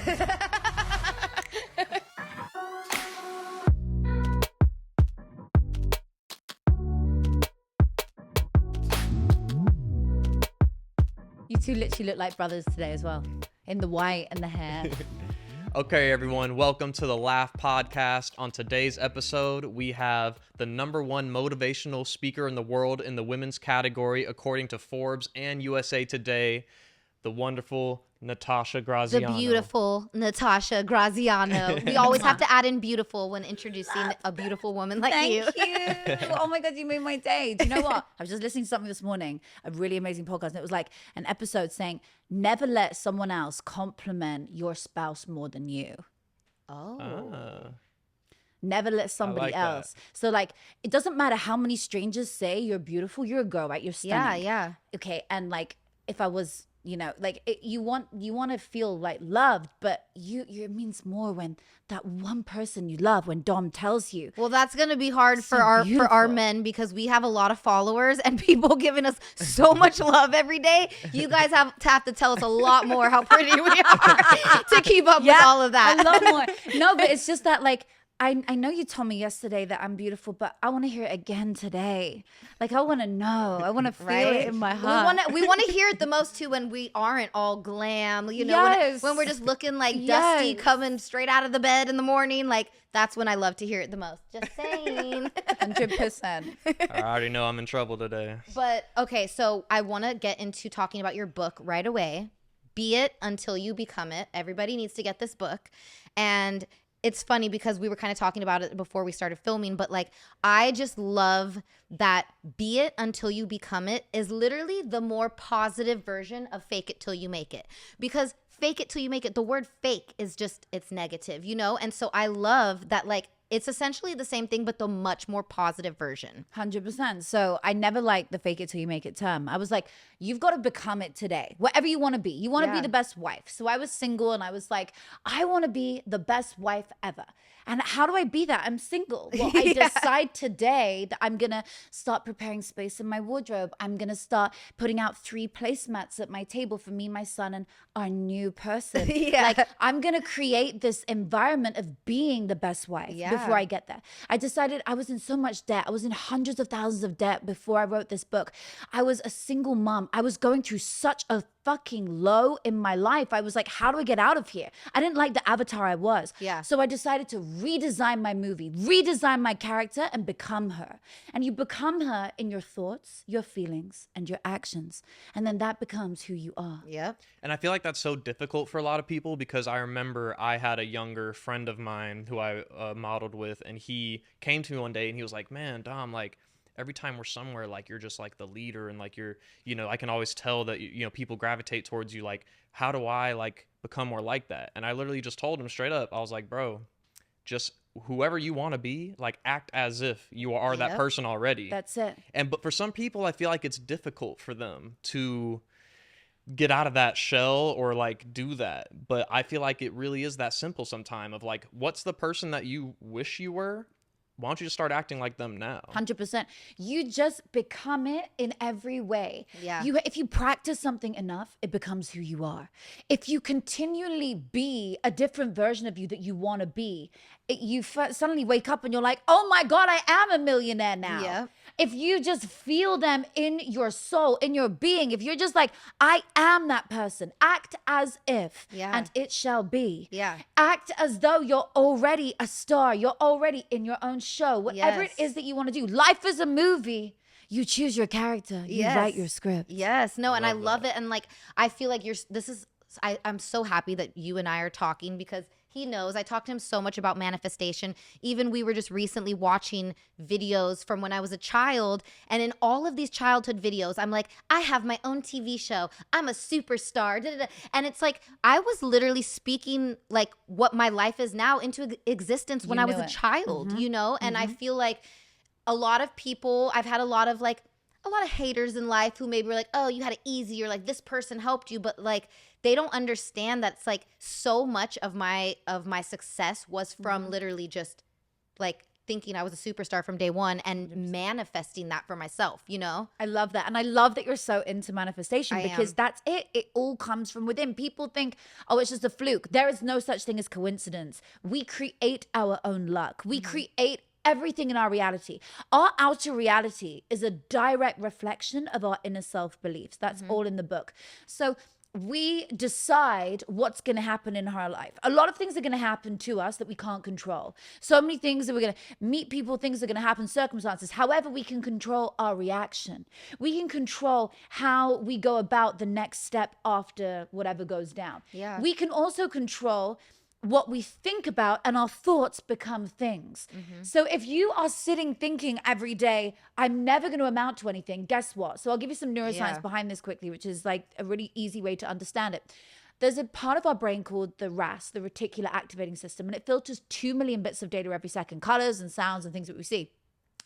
You two literally look like brothers today as well, in the white and the hair. Okay, everyone, welcome to the Laugh Podcast. On today's episode, we have the #1 motivational speaker in the world in the women's category, according to Forbes and USA Today, the wonderful Natasha Graziano. The beautiful Natasha Graziano. We always have to add in beautiful when introducing a beautiful woman like you. Thank you. Oh my God, you made my day. Do you know what? I was just listening to something this morning, a really amazing podcast, and it was like an episode saying, never let someone else compliment your spouse more than you. Oh. Never let somebody else. So like, it doesn't matter how many strangers say you're beautiful, you're a girl, right? You're stunning. Yeah. Okay, and like, if I was... You know, like you want to feel like loved, but it means more when that one person you love, when Dom tells you. Well, that's gonna be hard for our men because we have a lot of followers and people giving us so much love every day. You guys have to tell us a lot more how pretty we are to keep up with all of that. A lot more. No, but it's just that like. I know you told me yesterday that I'm beautiful, but I want to hear it again today. Like, I want to know. I want to feel it in my heart. We want to hear it the most, too, when we aren't all glam. You know, when we're just looking like dusty, coming straight out of the bed in the morning. Like, that's when I love to hear it the most. Just saying. 100%. I already know I'm in trouble today. But, okay, so I want to get into talking about your book right away. Be It Until You Become It. Everybody needs to get this book. And... it's funny because we were kind of talking about it before we started filming, but like, I just love that Be It Until You Become It is literally the more positive version of Fake It Till You Make It. Because fake it till you make it, the word fake is just, it's negative, you know? And so I love that, like, it's essentially the same thing, but the much more positive version. 100%. So I never liked the fake it till you make it term. I was like, you've got to become it today. Whatever you want to be. You want to be the best wife. So I was single and I was like, I want to be the best wife ever. And how do I be that? I'm single. Well, I decide today that I'm going to start preparing space in my wardrobe. I'm going to start putting out 3 placemats at my table for me, my son, and our new person. Like, I'm going to create this environment of being the best wife before I get there. I decided I was in so much debt. I was in hundreds of thousands of debt before I wrote this book. I was a single mom. I was going through such a fucking low in my life. I was like, how do I get out of here? I didn't like the avatar I was. So I decided to redesign my movie, redesign my character, and become her. And you become her in your thoughts, your feelings, and your actions. And then that becomes who you are. And I feel like that's so difficult for a lot of people because I remember I had a younger friend of mine who I modeled with, and he came to me one day and he was like, man, Dom, like, every time we're somewhere, like, you're just like the leader, and like you're, you know, I can always tell that, you know, people gravitate towards you. Like, how do I like become more like that? And I literally just told him straight up, I was like, bro, just whoever you want to be, like, act as if you are that person already. That's it. But for some people, I feel like it's difficult for them to get out of that shell or like do that. But I feel like it really is that simple sometime of like, what's the person that you wish you were? Why don't you just start acting like them now? 100%. You just become it in every way. If you practice something enough, it becomes who you are. If you continually be a different version of you that you want to be, you suddenly wake up and you're like, oh my God, I am a millionaire now. If you just feel them in your soul, in your being, if you're just like, I am that person, act as if, and it shall be. Act as though you're already a star. You're already in your own show. Whatever it is that you want to do. Life is a movie. You choose your character. You write your script. No, and I love it. And like, I feel like I'm so happy that you and I are talking because he knows. I talked to him so much about manifestation. Even we were just recently watching videos from when I was a child. And in all of these childhood videos, I'm like, I have my own TV show. I'm a superstar. Da, da, da. And it's like, I was literally speaking like what my life is now into existence when I was a child, you know? And I feel like a lot of people, I've had a lot of haters in life who maybe were like, oh, you had it easy, or like this person helped you, but like they don't understand that it's like so much of my success was from literally just like thinking I was a superstar from day one and manifesting that for myself, you know? I love that. And I love that you're so into manifestation because that's it. It all comes from within. People think, oh, it's just a fluke. There is no such thing as coincidence. We create our own luck. We create everything in our reality. Our outer reality is a direct reflection of our inner self beliefs. That's all in the book. So we decide what's going to happen in our life. A lot of things are going to happen to us that we can't control. So many things that we're going to meet people, things are going to happen, circumstances. However, we can control our reaction. We can control how we go about the next step after whatever goes down. Yeah. We can also control what we think about, and our thoughts become things. So if you are sitting thinking every day, I'm never going to amount to anything, guess what? So I'll give you some neuroscience behind this quickly, which is like a really easy way to understand it. There's a part of our brain called the RAS, the reticular activating system, and it filters 2 million bits of data every second, colors and sounds and things that we see.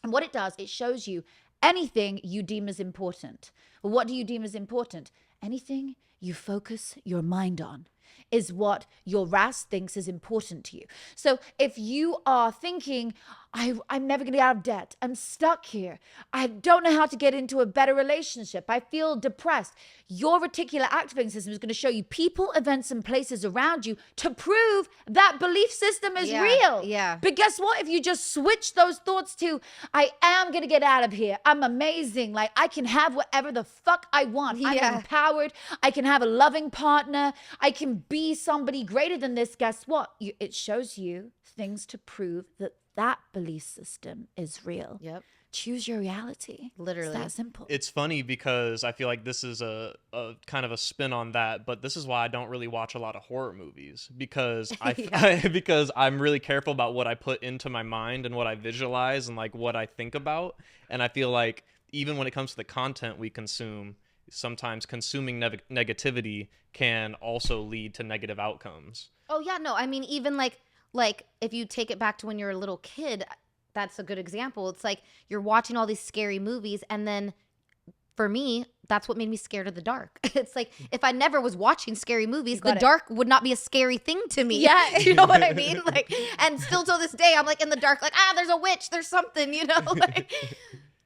And what it does, it shows you anything you deem as important. Well, what do you deem as important? Anything you focus your mind on is what your RAS thinks is important to you. So if you are thinking, I'm never going to get out of debt, I'm stuck here, I don't know how to get into a better relationship, I feel depressed, your reticular activating system is going to show you people, events, and places around you to prove that belief system is real. Yeah. But guess what? If you just switch those thoughts to, I am going to get out of here, I'm amazing, like I can have whatever the fuck I want, I'm empowered, I can have a loving partner, I can be somebody greater than this, guess what? It shows you things to prove that that belief system is real. Yep. Choose your reality. Literally. It's that simple. It's funny because I feel like this is a kind of a spin on that, but this is why I don't really watch a lot of horror movies because because I'm really careful about what I put into my mind and what I visualize and like what I think about. And I feel like even when it comes to the content we consume, sometimes consuming negativity can also lead to negative outcomes. Oh yeah, no, I mean even like if you take it back to when you're a little kid, that's a good example. It's like you're watching all these scary movies, and then for me, that's what made me scared of the dark. It's like if I never was watching scary movies, the dark would not be a scary thing to me. Yeah. You know what I mean? Like, and still till this day, I'm like in the dark, like, there's a witch, there's something, you know? Like,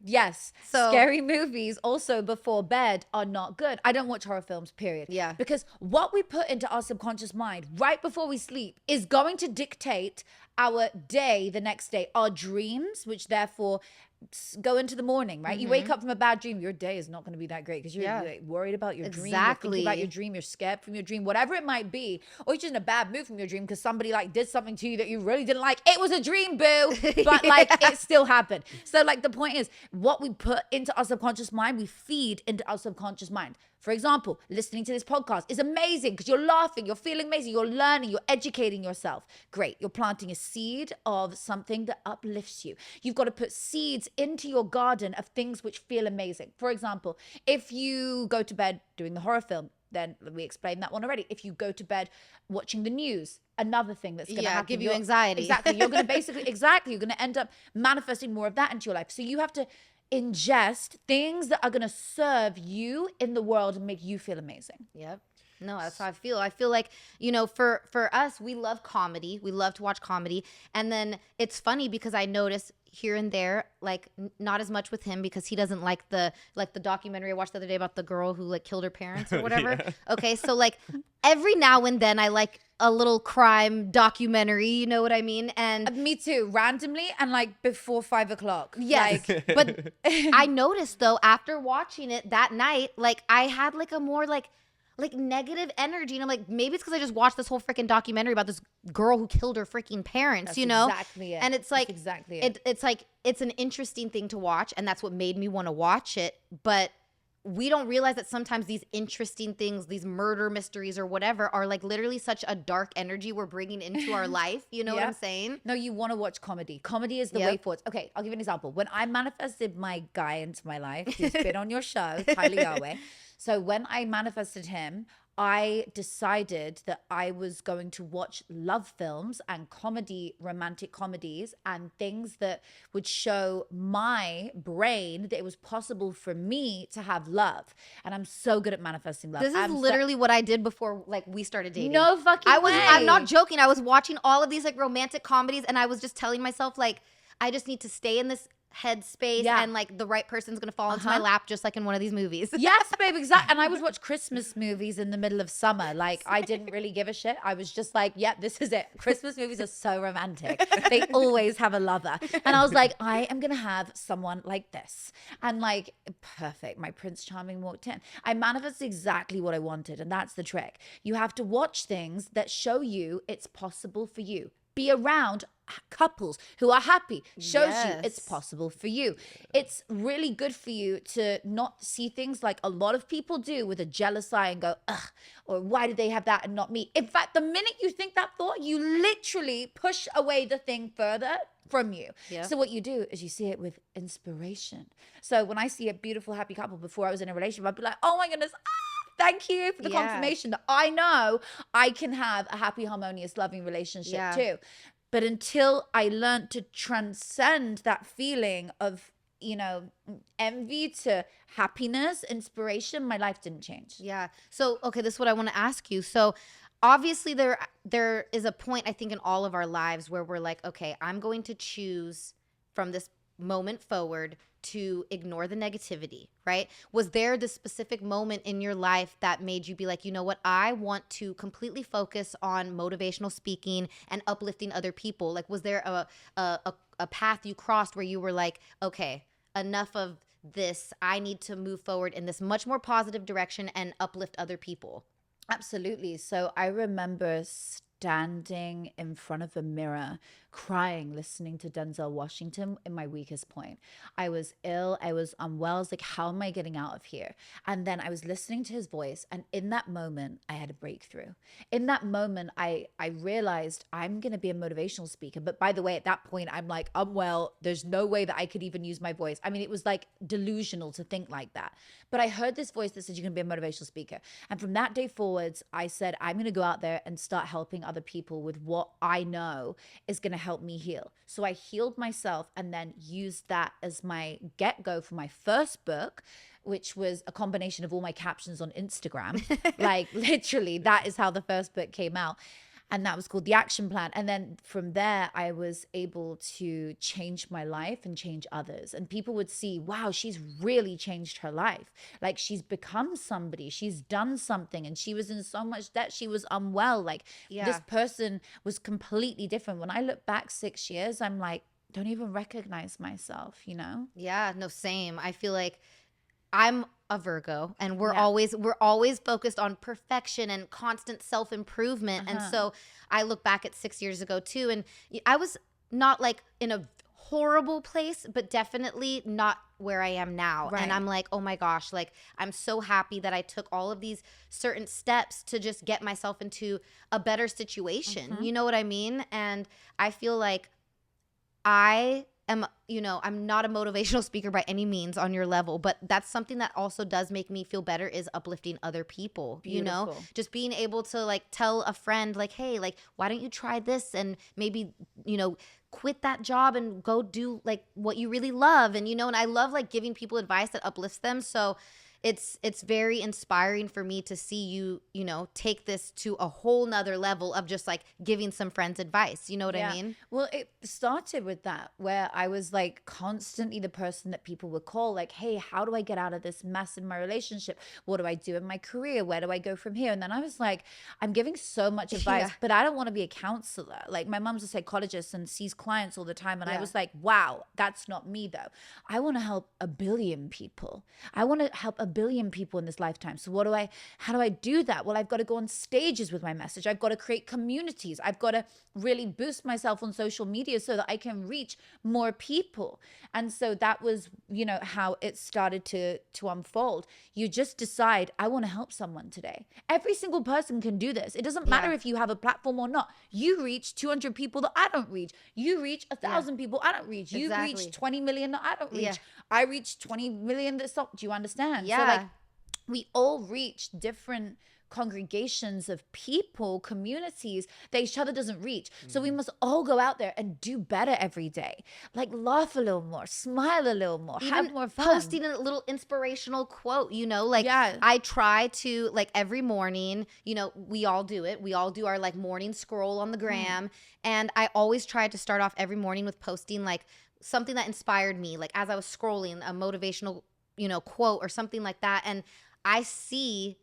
yes. So scary movies also before bed are not good. I don't watch horror films, period. Yeah. Because what we put into our subconscious mind right before we sleep is going to dictate our day the next day, our dreams, which therefore go into the morning, right? You wake up from a bad dream, your day is not going to be that great because you're like, worried about your dream, you're thinking about your dream, you're scared from your dream, whatever it might be, or you're just in a bad mood from your dream because somebody like did something to you that you really didn't like. It was a dream, boo, but like it still happened. So like the point is, what we put into our subconscious mind, we feed into our subconscious mind. For example, listening to this podcast is amazing because you're laughing, you're feeling amazing, you're learning, you're educating yourself. Great. You're planting a seed of something that uplifts you. You've got to put seeds into your garden of things which feel amazing. For example, if you go to bed doing the horror film, then we explained that one already. If you go to bed watching the news, another thing that's going to give you anxiety. Exactly. You're going to you're going to end up manifesting more of that into your life. So you have to ingest things that are going to serve you in the world and make you feel amazing. Yep. No, that's how I feel. I feel like, you know, for us, we love comedy. We love to watch comedy. And then it's funny because I notice here and there, like not as much with him because he doesn't like the documentary I watched the other day about the girl who like killed her parents or whatever. Yeah. Okay. So like every now and then I like a little crime documentary, you know what I mean? And me too, randomly and like before 5 o'clock. Yes. Like, but I noticed though, after watching it that night, like I had like a more like negative energy. And I'm like, maybe it's because I just watched this whole freaking documentary about this girl who killed her freaking parents, that's you know? Exactly it. And it's like, that's exactly it. It's like, it's an interesting thing to watch. And that's what made me want to watch it. But we don't realize that sometimes these interesting things, these murder mysteries or whatever are like literally such a dark energy we're bringing into our life. You know what I'm saying? No, you want to watch comedy. Comedy is the way forward. Okay, I'll give you an example. When I manifested my guy into my life, he's been on your show, Tyler Yahweh. So when I manifested him, I decided that I was going to watch love films and romantic comedies and things that would show my brain that it was possible for me to have love. And I'm so good at manifesting love. This is literally what I did before like we started dating. No fucking way. I'm not joking. I was watching all of these like romantic comedies and I was just telling myself like, I just need to stay in this headspace and like the right person's gonna fall into my lap, just like in one of these movies. Yes, babe, exactly. And I would watch Christmas movies in the middle of summer. Like, I didn't really give a shit. I was just like, yeah, this is it. Christmas movies are so romantic. They always have a lover. And I was like, I am gonna have someone like this. And like, perfect. My Prince Charming walked in. I manifested exactly what I wanted, and that's the trick. You have to watch things that show you it's possible for you. Be around couples who are happy, shows you it's possible for you. It's really good for you to not see things like a lot of people do with a jealous eye and go, ugh, or why did they have that and not me? In fact, the minute you think that thought, you literally push away the thing further from you. So what you do is you see it with inspiration. So when I see a beautiful, happy couple before I was in a relationship, I'd be like, oh my goodness, thank you for the confirmation that I know I can have a happy, harmonious, loving relationship too. But until I learned to transcend that feeling of, you know, envy to happiness, inspiration, my life didn't change. Yeah. So, okay, this is what I want to ask you. So, obviously there is a point, I think, in all of our lives where we're like, okay, I'm going to choose from this moment forward to ignore the negativity, right? Was there this specific moment in your life that made you be like, you know what, I want to completely focus on motivational speaking and uplifting other people? Like, was there a path you crossed where you were like, okay, enough of this, I need to move forward in this much more positive direction and uplift other people? Absolutely. So I remember standing in front of a mirror, crying, listening to Denzel Washington in my weakest point. I was ill. I was unwell. I was like, how am I getting out of here? And then I was listening to his voice. And in that moment, I had a breakthrough. In that moment, I realized I'm going to be a motivational speaker. But by the way, at that point, I'm like, I'm well. There's no way that I could even use my voice. I mean, it was like delusional to think like that. But I heard this voice that said, you're going to be a motivational speaker. And from that day forwards, I said, I'm going to go out there and start helping other people with what I know is going to help me heal. So I healed myself and then used that as my get-go for my first book, which was a combination of all my captions on Instagram. Like, literally, that is how the first book came out. And that was called The Action Plan. And then from there, I was able to change my life and change others. And people would see, wow, she's really changed her life. Like, she's become somebody. She's done something. And she was in so much debt. She was unwell. Like, this person was completely different. When I look back 6 years, I'm like, don't even recognize myself, you know? Yeah, no, same. I feel like I'm a Virgo, and we're always focused on perfection and constant self-improvement. And so I look back at 6 years ago too, and I was not like in a horrible place, but definitely not where I am now. And I'm like, oh my gosh, like, I'm so happy that I took all of these certain steps to just get myself into a better situation. You know what I mean? And I feel like I am, you know, I'm not a motivational speaker by any means on your level, but that's something that also does make me feel better, is uplifting other people. Beautiful. You know, just being able to like tell a friend like, hey, like, why don't you try this and maybe, you know, quit that job and go do like what you really love. And, you know, and I love like giving people advice that uplifts them. So it's very inspiring for me to see you, you know, take this to a whole nother level of just like giving some friends advice. You know what I mean? Well, it started with that, where I was like constantly the person that people would call like, hey, how do I get out of this mess in my relationship? What do I do in my career? Where do I go from here? And then I was like, I'm giving so much advice, but I don't want to be a counselor. Like, my mom's a psychologist and sees clients all the time. And I was like, wow, that's not me though. I want to help a billion people. I want to help a billion people in this lifetime. So how do I do that? Well, I've got to go on stages with my message. I've got to create communities. I've got to really boost myself on social media so that I can reach more people. And so that was, you know, how it started to unfold. You just decide, I want to help someone today. Every single person can do this. It doesn't matter if you have a platform or not. You reach 200 people that I don't reach. You reach 1,000 people I don't reach. You reach 20 million that I don't reach. I reach 20 million that stop. Do you understand? So like, we all reach different congregations of people, communities that each other doesn't reach. So we must all go out there and do better every day. Like, laugh a little more, smile a little more, even have more fun. Posting a little inspirational quote, you know, like I try to, like, every morning, you know, we all do it. We all do our like morning scroll on the gram. And I always try to start off every morning with posting like something that inspired me, like as I was scrolling, a motivational, quote or something like that. And I see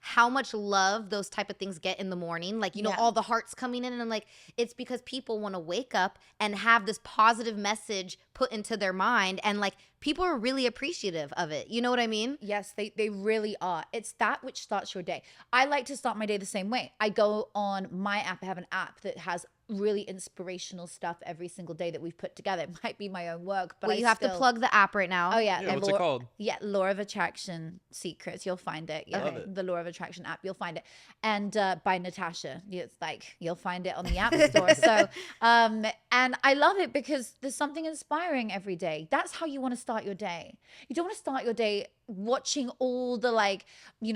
how much love those type of things get in the morning. Like, all the hearts coming in, and I'm like, it's because people want to wake up and have this positive message put into their mind. And like, people are really appreciative of it. You know what I mean? Yes, they really are. It's that which starts your day. I like to start my day the same way. I go on my app. I have an app that has really inspirational stuff every single day that we've put together. It might be my own work, but you have to plug the app right now. Oh yeah. What's it called? Yeah, Law of Attraction Secrets. You'll find it. Yeah, love it. The Law of Attraction app. You'll find it, and by Natasha. It's like you'll find it on the App Store. So, and I love it because there's something inspiring every day. That's how you want to start your day. You don't want to start your day watching all the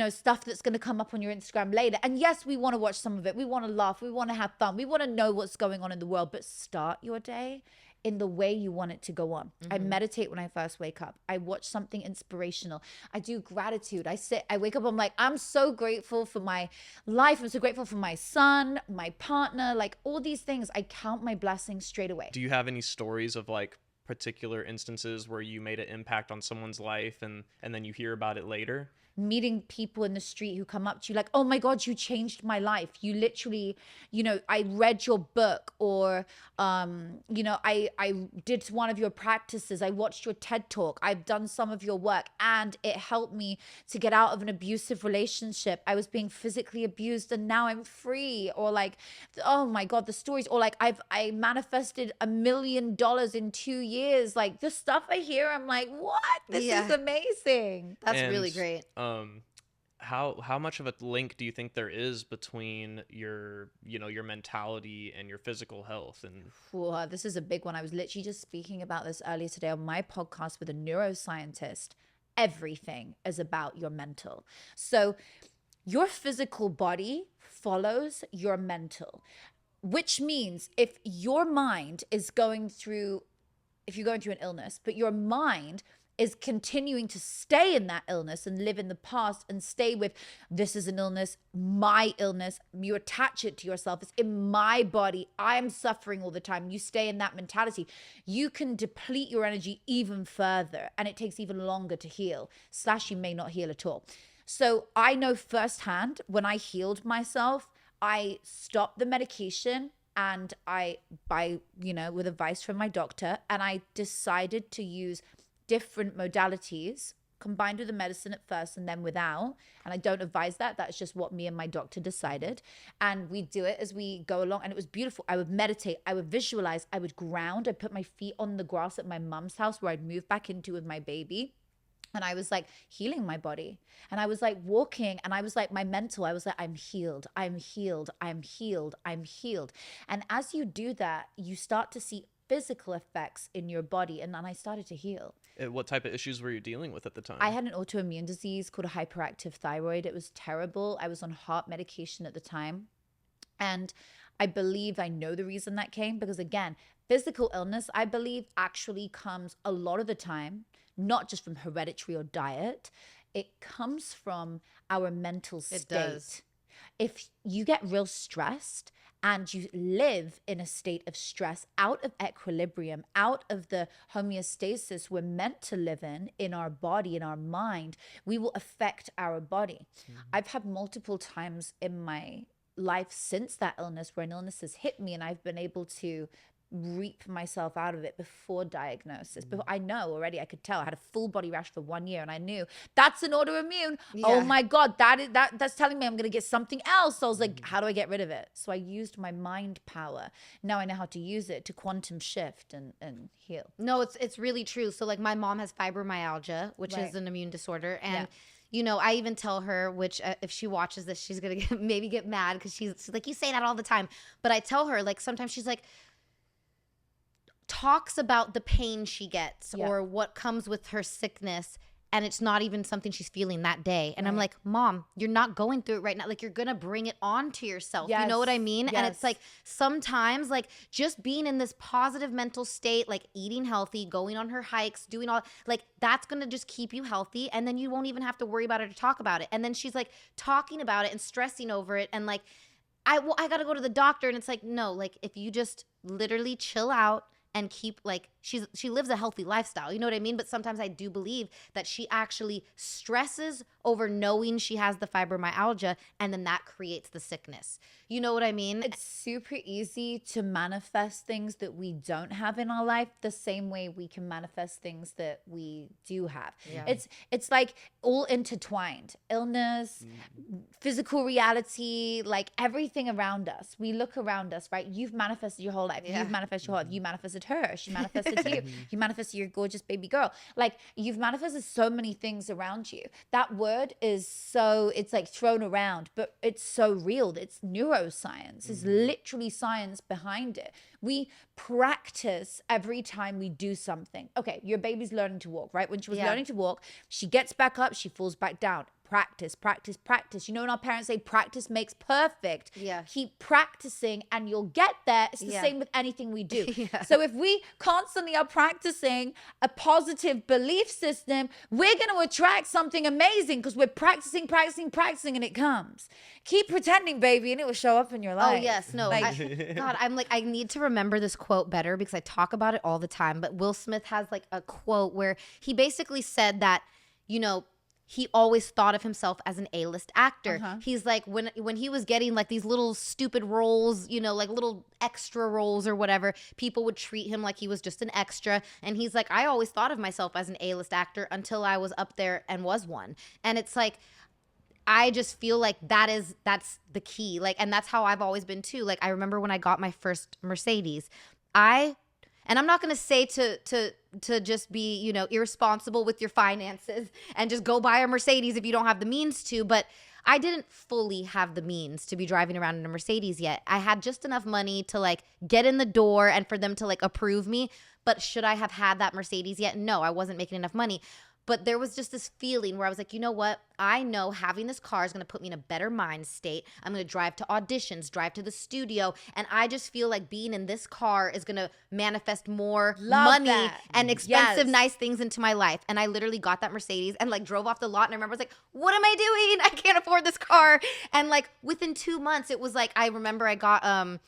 stuff that's going to come up on your Instagram later. And yes, we want to watch some of it. We want to laugh. We want to have fun. We want to know what's going on in the world. But start your day in the way you want it to go on. I meditate when I first wake up. I watch something inspirational. I do gratitude. I wake up, I'm like, I'm so grateful for my life. I'm so grateful for my son, my partner, like all these things. I count my blessings straight away. Do you have any stories of like particular instances where you made an impact on someone's life and then you hear about it later? Meeting people in the street who come up to you like, oh my God, you changed my life. You literally, I read your book, or, I did one of your practices. I watched your TED talk. I've done some of your work and it helped me to get out of an abusive relationship. I was being physically abused and now I'm free. Or like, oh my God, the stories. Or like I manifested $1 million in 2 years. Like the stuff I hear, I'm like, what? This is amazing. That's really great. How much of a link do you think there is between your mentality and your physical health? And this is a big one. I was literally just speaking about this earlier today on my podcast with a neuroscientist. Everything is about your mental. So your physical body follows your mental, which means if you're going through an illness, but your mind is continuing to stay in that illness and live in the past and stay with, this is an illness, my illness. You attach it to yourself. It's in my body. I'm suffering all the time. You stay in that mentality. You can deplete your energy even further, and it takes even longer to heal, / you may not heal at all. So I know firsthand, when I healed myself, I stopped the medication and with advice from my doctor, and I decided to use different modalities combined with the medicine at first and then without. And I don't advise that. That's just what me and my doctor decided. And we do it as we go along. And it was beautiful. I would meditate. I would visualize. I would ground. I'd put my feet on the grass at my mom's house where I'd move back into with my baby. And I was like healing my body. And I was like walking, and I was like, my mental, I was like, I'm healed. I'm healed. I'm healed. I'm healed. And as you do that, you start to see physical effects in your body. And then I started to heal. What type of issues were you dealing with at the time? I had an autoimmune disease called a hyperactive thyroid. It was terrible. I was on heart medication at the time. And I believe I know the reason that came, because again, physical illness, I believe, actually comes a lot of the time, not just from hereditary or diet. It comes from our mental state. It does. If you get real stressed and you live in a state of stress, out of equilibrium, out of the homeostasis we're meant to live in our body, in our mind, we will affect our body. Mm-hmm. I've had multiple times in my life since that illness where an illness has hit me, and I've been able to reap myself out of it before diagnosis. But I know already, I could tell. I had a full body rash for 1 year, and I knew that's an autoimmune. Yeah. Oh my God, that's telling me I'm gonna get something else. So I was like, how do I get rid of it? So I used my mind power. Now I know how to use it to quantum shift and heal. No, it's really true. So like my mom has fibromyalgia, which is an immune disorder, and I even tell her, which if she watches this, she's gonna maybe get mad because she's like, you say that all the time. But I tell her, like, sometimes she's like, talks about the pain she gets or what comes with her sickness, and it's not even something she's feeling that day. And I'm like, Mom, you're not going through it right now. Like, you're gonna bring it on to yourself. You know what I mean? And it's like, sometimes like just being in this positive mental state, like eating healthy, going on her hikes, doing all, like, that's gonna just keep you healthy, and then you won't even have to worry about it or talk about it. And then she's like talking about it and stressing over it, and like, I gotta go to the doctor. And it's like, no, like, if you just literally chill out and keep, like, she lives a healthy lifestyle. You know what I mean? But sometimes I do believe that she actually stresses over knowing she has the fibromyalgia, and then that creates the sickness. You know what I mean? It's super easy to manifest things that we don't have in our life the same way we can manifest things that we do have. Yeah. It's like all intertwined. Illness, physical reality, like everything around us. We look around us, right? You've manifested your whole life. Yeah. You've manifested your whole life. You manifested her. She manifested you. You manifested your gorgeous baby girl. Like you've manifested so many things around you. That word is so, it's like thrown around, but it's so real. It's neuroscience. It's literally science behind it. We practice every time we do something. Okay, your baby's learning to walk, right? When she was learning to walk, she gets back up, she falls back down. Practice, practice, practice. You know when our parents say practice makes perfect? Yeah. Keep practicing and you'll get there. It's the same with anything we do. So if we constantly are practicing a positive belief system, we're going to attract something amazing because we're practicing, practicing, practicing, and it comes. Keep pretending, baby, and it will show up in your life. Oh, yes. No. God, I'm like, I need to remember this quote better because I talk about it all the time. But Will Smith has like a quote where he basically said that, you know, he always thought of himself as an A-list actor. He's like, when he was getting like these little stupid roles, you know, like little extra roles or whatever, people would treat him like he was just an extra. And he's like, I always thought of myself as an A-list actor until I was up there and was one. And it's like, I just feel like that's the key. Like, and that's how I've always been too. Like, I remember when I got my first Mercedes, and I'm not going to say to just be, you know, irresponsible with your finances and just go buy a Mercedes if you don't have the means to, but I didn't fully have the means to be driving around in a Mercedes yet. I had just enough money to like get in the door and for them to like approve me. But should I have had that Mercedes yet? No, I wasn't making enough money. But there was just this feeling where I was like, you know what? I know having this car is going to put me in a better mind state. I'm going to drive to auditions, drive to the studio. And I just feel like being in this car is going to manifest more money and expensive, nice things into my life. And I literally got that Mercedes and like drove off the lot. And I remember I was like, what am I doing? I can't afford this car. And like within 2 months, it was like, I remember I got an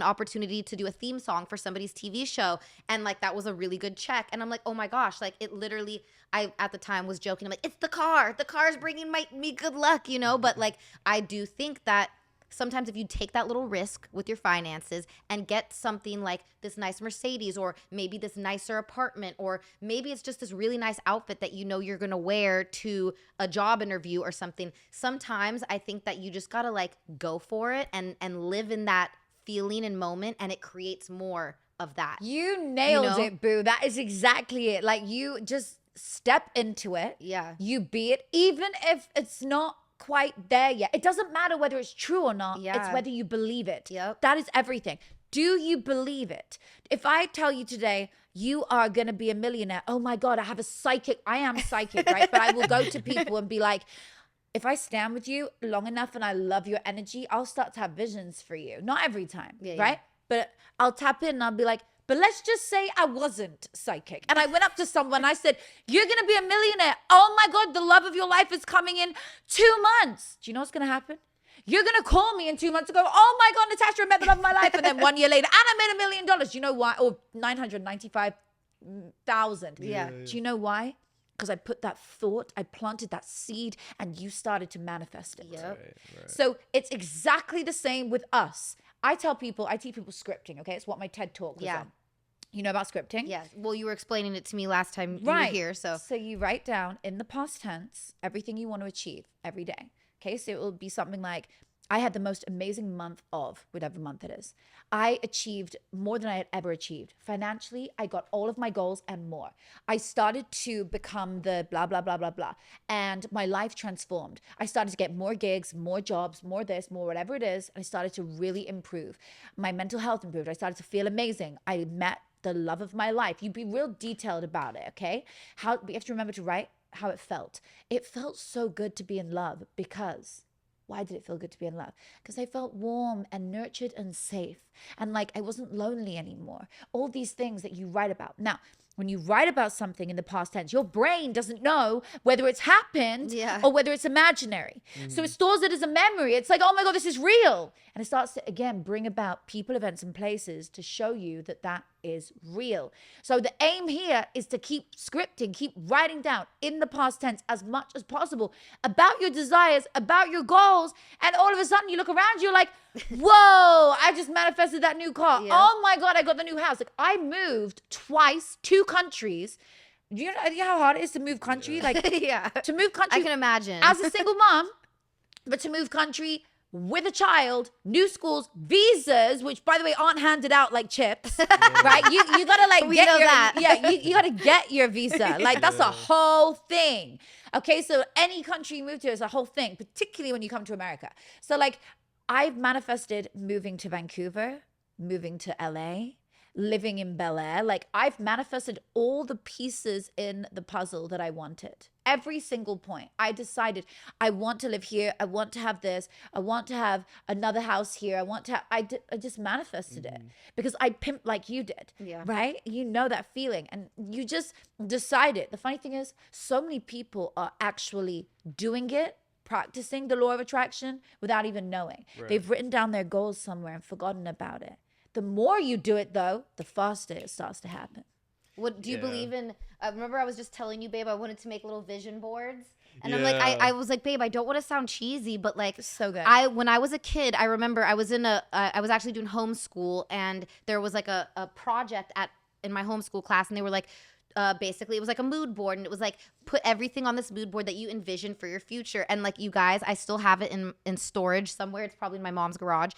opportunity to do a theme song for somebody's TV show. And like, that was a really good check. And I'm like, oh my gosh, like it literally, I at the time was joking. I'm like, it's the car. The car's bringing me good luck, you know? But like, I do think that sometimes if you take that little risk with your finances and get something like this nice Mercedes or maybe this nicer apartment or maybe it's just this really nice outfit that you know you're going to wear to a job interview or something, sometimes I think that you just got to like go for it and live in that feeling and moment, and it creates more of that. You nailed it, boo. That is exactly it. Like you just step into it. Yeah. You be it, even if it's not quite there yet. It doesn't matter whether it's true or not. Yeah. It's whether you believe it. Yep. That is everything. Do you believe it? If I tell you today, you are going to be a millionaire. Oh my God, I have a psychic. I am psychic, right? But I will go to people and be like, if I stand with you long enough and I love your energy, I'll start to have visions for you. Not every time, right? Yeah. But I'll tap in and I'll be like, but let's just say I wasn't psychic. And I went up to someone, I said, you're going to be a millionaire. Oh my God, the love of your life is coming in 2 months. Do you know what's going to happen? You're going to call me in 2 months and go, oh my God, Natasha, I met the love of my life. And then 1 year later, and I made $1 million. Do you know why? Or 995,000. Yeah. Do you know why? Because I put that thought, I planted that seed, and you started to manifest it. Yep. Right. So it's exactly the same with us. I teach people scripting, okay? It's what my TED Talk was on. You know about scripting? Yeah. Well, you were explaining it to me last time you were here. So you write down in the past tense everything you want to achieve every day. Okay, so it will be something like, I had the most amazing month of whatever month it is. I achieved more than I had ever achieved. Financially, I got all of my goals and more. I started to become the blah, blah, blah, blah, blah. And my life transformed. I started to get more gigs, more jobs, more this, more whatever it is. I started to really improve. My mental health improved. I started to feel amazing. I met the love of my life. You be real detailed about it, okay? You have to remember to write how it felt. It felt so good to be in love because... Why did it feel good to be in love? Because I felt warm and nurtured and safe. And like I wasn't lonely anymore. All these things that you write about. Now, when you write about something in the past tense, your brain doesn't know whether it's happened or whether it's imaginary. So it stores it as a memory. It's like, oh my God, this is real. And it starts to, again, bring about people, events, and places to show you that that is real. So the aim here is to keep scripting, keep writing down in the past tense as much as possible about your desires, about your goals. And all of a sudden you look around, you're like, whoa, I just manifested that new car. Oh my God, I got the new house. Like, I moved twice, 2 countries. Do you know how hard it is to move country? Like, to move country. I can imagine. As a single mom, but to move country with a child, new schools, visas, which by the way aren't handed out like chips, right? You gotta like we get know your that. you gotta get your visa. Like that's a whole thing. Okay, so any country you move to is a whole thing, particularly when you come to America. So like I've manifested moving to Vancouver, moving to LA, living in Bel Air. Like I've manifested all the pieces in the puzzle that I wanted. Every single point. I decided I want to live here. I want to have this. I want to have another house here. I want to have, I just manifested it because I pimped like you did, right? You know that feeling and you just decide it. The funny thing is so many people are actually doing it, practicing the law of attraction without even knowing. Right. They've written down their goals somewhere and forgotten about it. The more you do it, though, the faster it starts to happen. What do you believe in? Remember, I was just telling you, babe, I wanted to make little vision boards, and I'm like, I was like, babe, I don't want to sound cheesy, but like, so good. When I was a kid, I remember I was I was actually doing homeschool, and there was like a project in my homeschool class, and they were like, basically it was like a mood board, and it was like put everything on this mood board that you envision for your future. And like, you guys, I still have it in storage somewhere. It's probably in my mom's garage.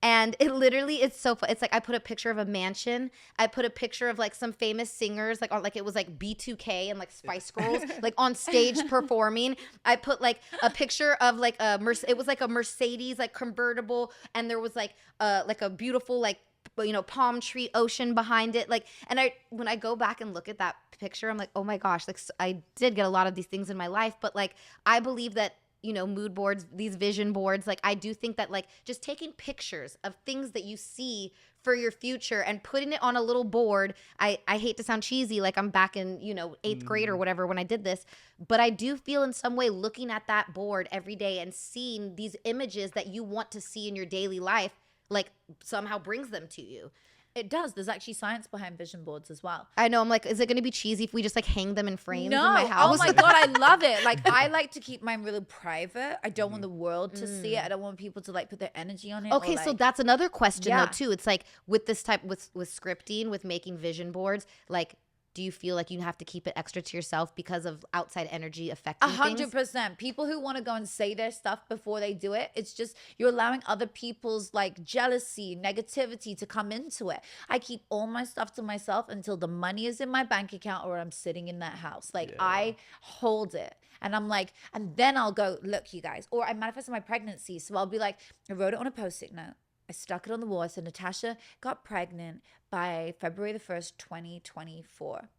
And it literally, it's so fun. It's like I put a picture of a mansion. I put a picture of like some famous singers, like on, like it was like B2K and like Spice Girls like on stage performing. I put like a picture of like it was like a Mercedes like convertible, and there was like a beautiful like, you know, palm tree ocean behind it. Like, and when I go back and look at that picture, I'm like, oh my gosh, like I did get a lot of these things in my life, but like I believe that, you know, mood boards, these vision boards, like I do think that like just taking pictures of things that you see for your future and putting it on a little board. I hate to sound cheesy, like I'm back in, you know, 8th grade or whatever when I did this, but I do feel in some way looking at that board every day and seeing these images that you want to see in your daily life, like somehow brings them to you. It does. There's actually science behind vision boards as well. I know. I'm like, is it going to be cheesy if we just like hang them in frames in my house? Oh my God, I love it. Like I like to keep mine really private. I don't want the world to see it. I don't want people to like put their energy on it. Okay, so that's another question though too. It's like with this type with scripting, with making vision boards, like, do you feel like you have to keep it extra to yourself because of outside energy affecting 100%. People who want to go and say their stuff before they do it, it's just you're allowing other people's like jealousy, negativity to come into it. I keep all my stuff to myself until the money is in my bank account or I'm sitting in that house. Like I hold it. And I'm like, and then I'll go, look, you guys. Or I manifested my pregnancy. So I'll be like, I wrote it on a Post-it note. I stuck it on the wall. I said, Natasha got pregnant by February the 1st, 2024.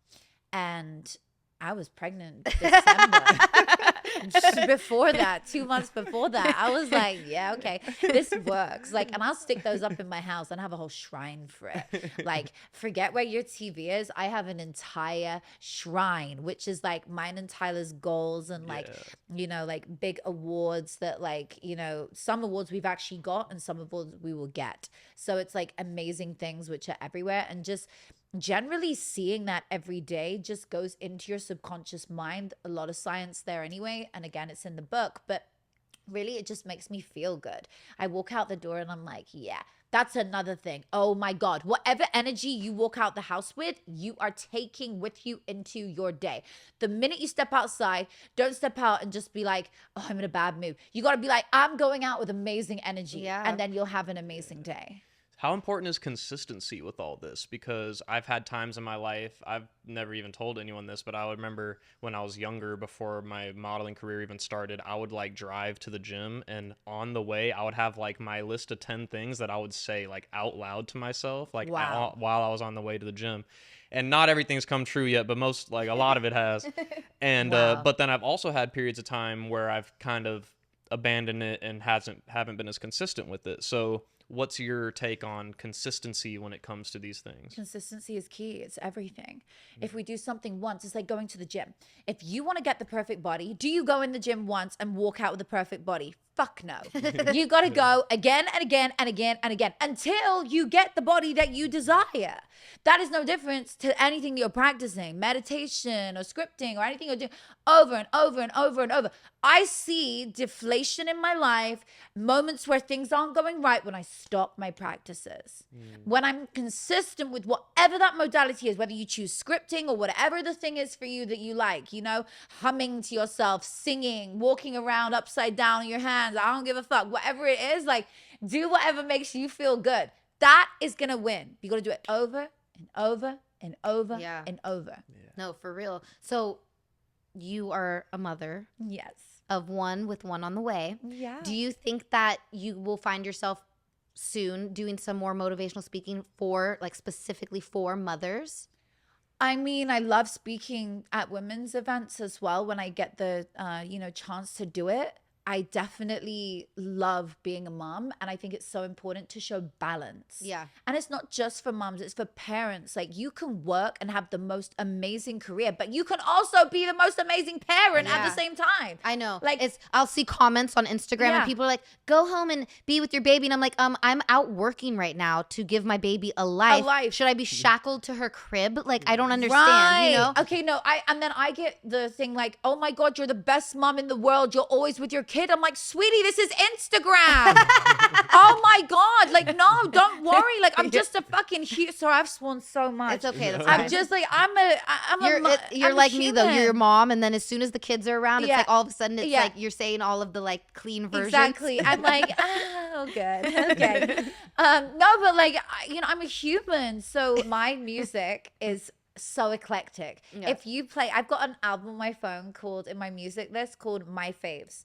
And I was pregnant December. Before that, 2 months before that, I was like, yeah, okay, this works. Like, and I'll stick those up in my house and have a whole shrine for it. Like, forget where your TV is. I have an entire shrine, which is like mine and Tyler's goals and like, you know, like big awards that like, you know, some awards we've actually got and some awards we will get. So it's like amazing things which are everywhere, and just generally seeing that every day just goes into your subconscious mind. A lot of science there anyway, and again, it's in the book, but really it just makes me feel good. I walk out the door and I'm like, yeah, that's another thing. Oh my God, whatever energy you walk out the house with, you are taking with you into your day. The minute you step outside, don't step out and just be like, oh, I'm in a bad mood. You got to be like, I'm going out with amazing energy, and then you'll have an amazing day. How important is consistency with all this? Because I've had times in my life, I've never even told anyone this, but I would remember when I was younger, before my modeling career even started, I would like drive to the gym, and on the way I would have like my list of 10 things that I would say like out loud to myself, like while I was on the way to the gym. And not everything's come true yet, but most, like a lot of it has. And but then I've also had periods of time where I've kind of abandoned it and haven't been as consistent with it. So what's your take on consistency when it comes to these things? Consistency is key. It's everything. If we do something once, it's like going to the gym. If you want to get the perfect body, do you go in the gym once and walk out with the perfect body? Fuck no. You got to go again and again and again and again until you get the body that you desire. That is no difference to anything you're practicing, meditation or scripting or anything you're doing over and over and over and over. I see deflation in my life, moments where things aren't going right when I stop my practices. When I'm consistent with whatever that modality is, whether you choose scripting or whatever the thing is for you that you like, you know, humming to yourself, singing, walking around upside down on your hands. I don't give a fuck. Whatever it is, like, do whatever makes you feel good. That is going to win. You got to do it over and over and over and over. Yeah. No, for real. So you are a mother. Yes. Of one with one on the way. Yeah. Do you think that you will find yourself soon doing some more motivational speaking for, like, specifically for mothers? I mean, I love speaking at women's events as well when I get the, chance to do it. I definitely love being a mom, and I think it's so important to show balance. Yeah. And it's not just for moms, it's for parents. Like, you can work and have the most amazing career, but you can also be the most amazing parent at the same time. I know. Like, I'll see comments on Instagram and people are like, go home and be with your baby. And I'm like, I'm out working right now to give my baby a life. Should I be shackled to her crib? Like, I don't understand, you know? Okay, no, and then I get the thing like, oh my God, you're the best mom in the world. You're always with your kid. I'm like, sweetie, this is Instagram. Oh my God. Like, no, don't worry. Like, I'm just a fucking sorry, I've sworn so much. It's okay. That's I'm fine. just like, You're I'm like a me though. You're your human. mom, and then as soon as the kids are around, it's like all of a sudden it's like you're saying all of the like clean versions. Exactly. I'm like, oh, good. Okay. No, but like, I'm a human. So my music is so eclectic. Yeah. If you play, I've got an album on my phone called, in my music list, called My Faves.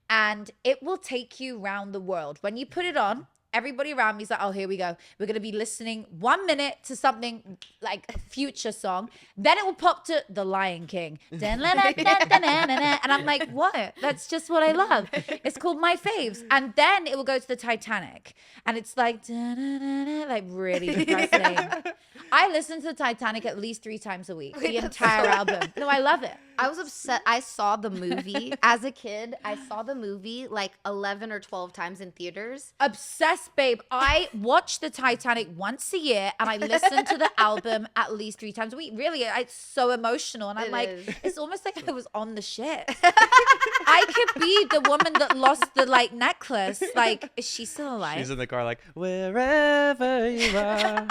And it will take you around the world. When you put it on, everybody around me is like, oh, here we go. We're going to be listening 1 minute to something like a future song. Then it will pop to The Lion King. And I'm like, what? That's just what I love. It's called My Faves. And then it will go to the Titanic. And it's like, like really depressing. I listen to the Titanic at least 3 times a week. The entire album. No, I love it. I was upset. I saw the movie as a kid. I saw the movie like 11 or 12 times in theaters. Obsessed, babe. I watch the Titanic once a year and I listen to the album at least 3 times a week. Really, it's so emotional. And I'm like, it's almost like I was on the ship. I could be the woman that lost the like necklace. Like, is she still alive? She's in the car like, wherever you are.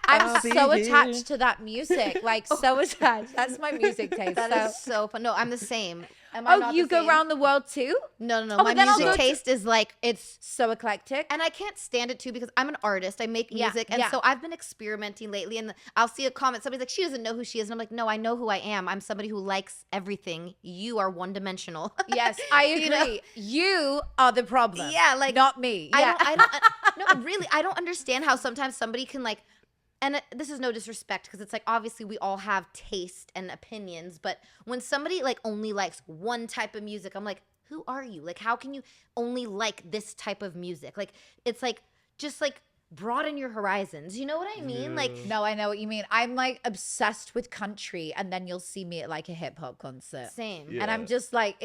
I'm so attached to that music. Like, so attached. That's my music taste. That is so fun. No, I'm the same. Oh, you go around the world too? No. Oh, my music taste is like, it's so eclectic. And I can't stand it too because I'm an artist. I make music. And so I've been experimenting lately. And I'll see a comment. Somebody's like, she doesn't know who she is. And I'm like, no, I know who I am. I'm somebody who likes everything. You are one dimensional. Yes, I agree. You are the problem. Yeah, like. Not me. Yeah. I don't, no, really, I don't understand how sometimes somebody can like, and this is no disrespect because it's like obviously we all have taste and opinions, but when somebody like only likes one type of music, I'm like, who are you? Like, how can you only like this type of music? Like, it's like just like broaden your horizons. You know what I mean? Yeah. Like, No, I know what you mean. I'm like obsessed with country, and then you'll see me at like a hip hop concert. same. Yeah. And I'm just like,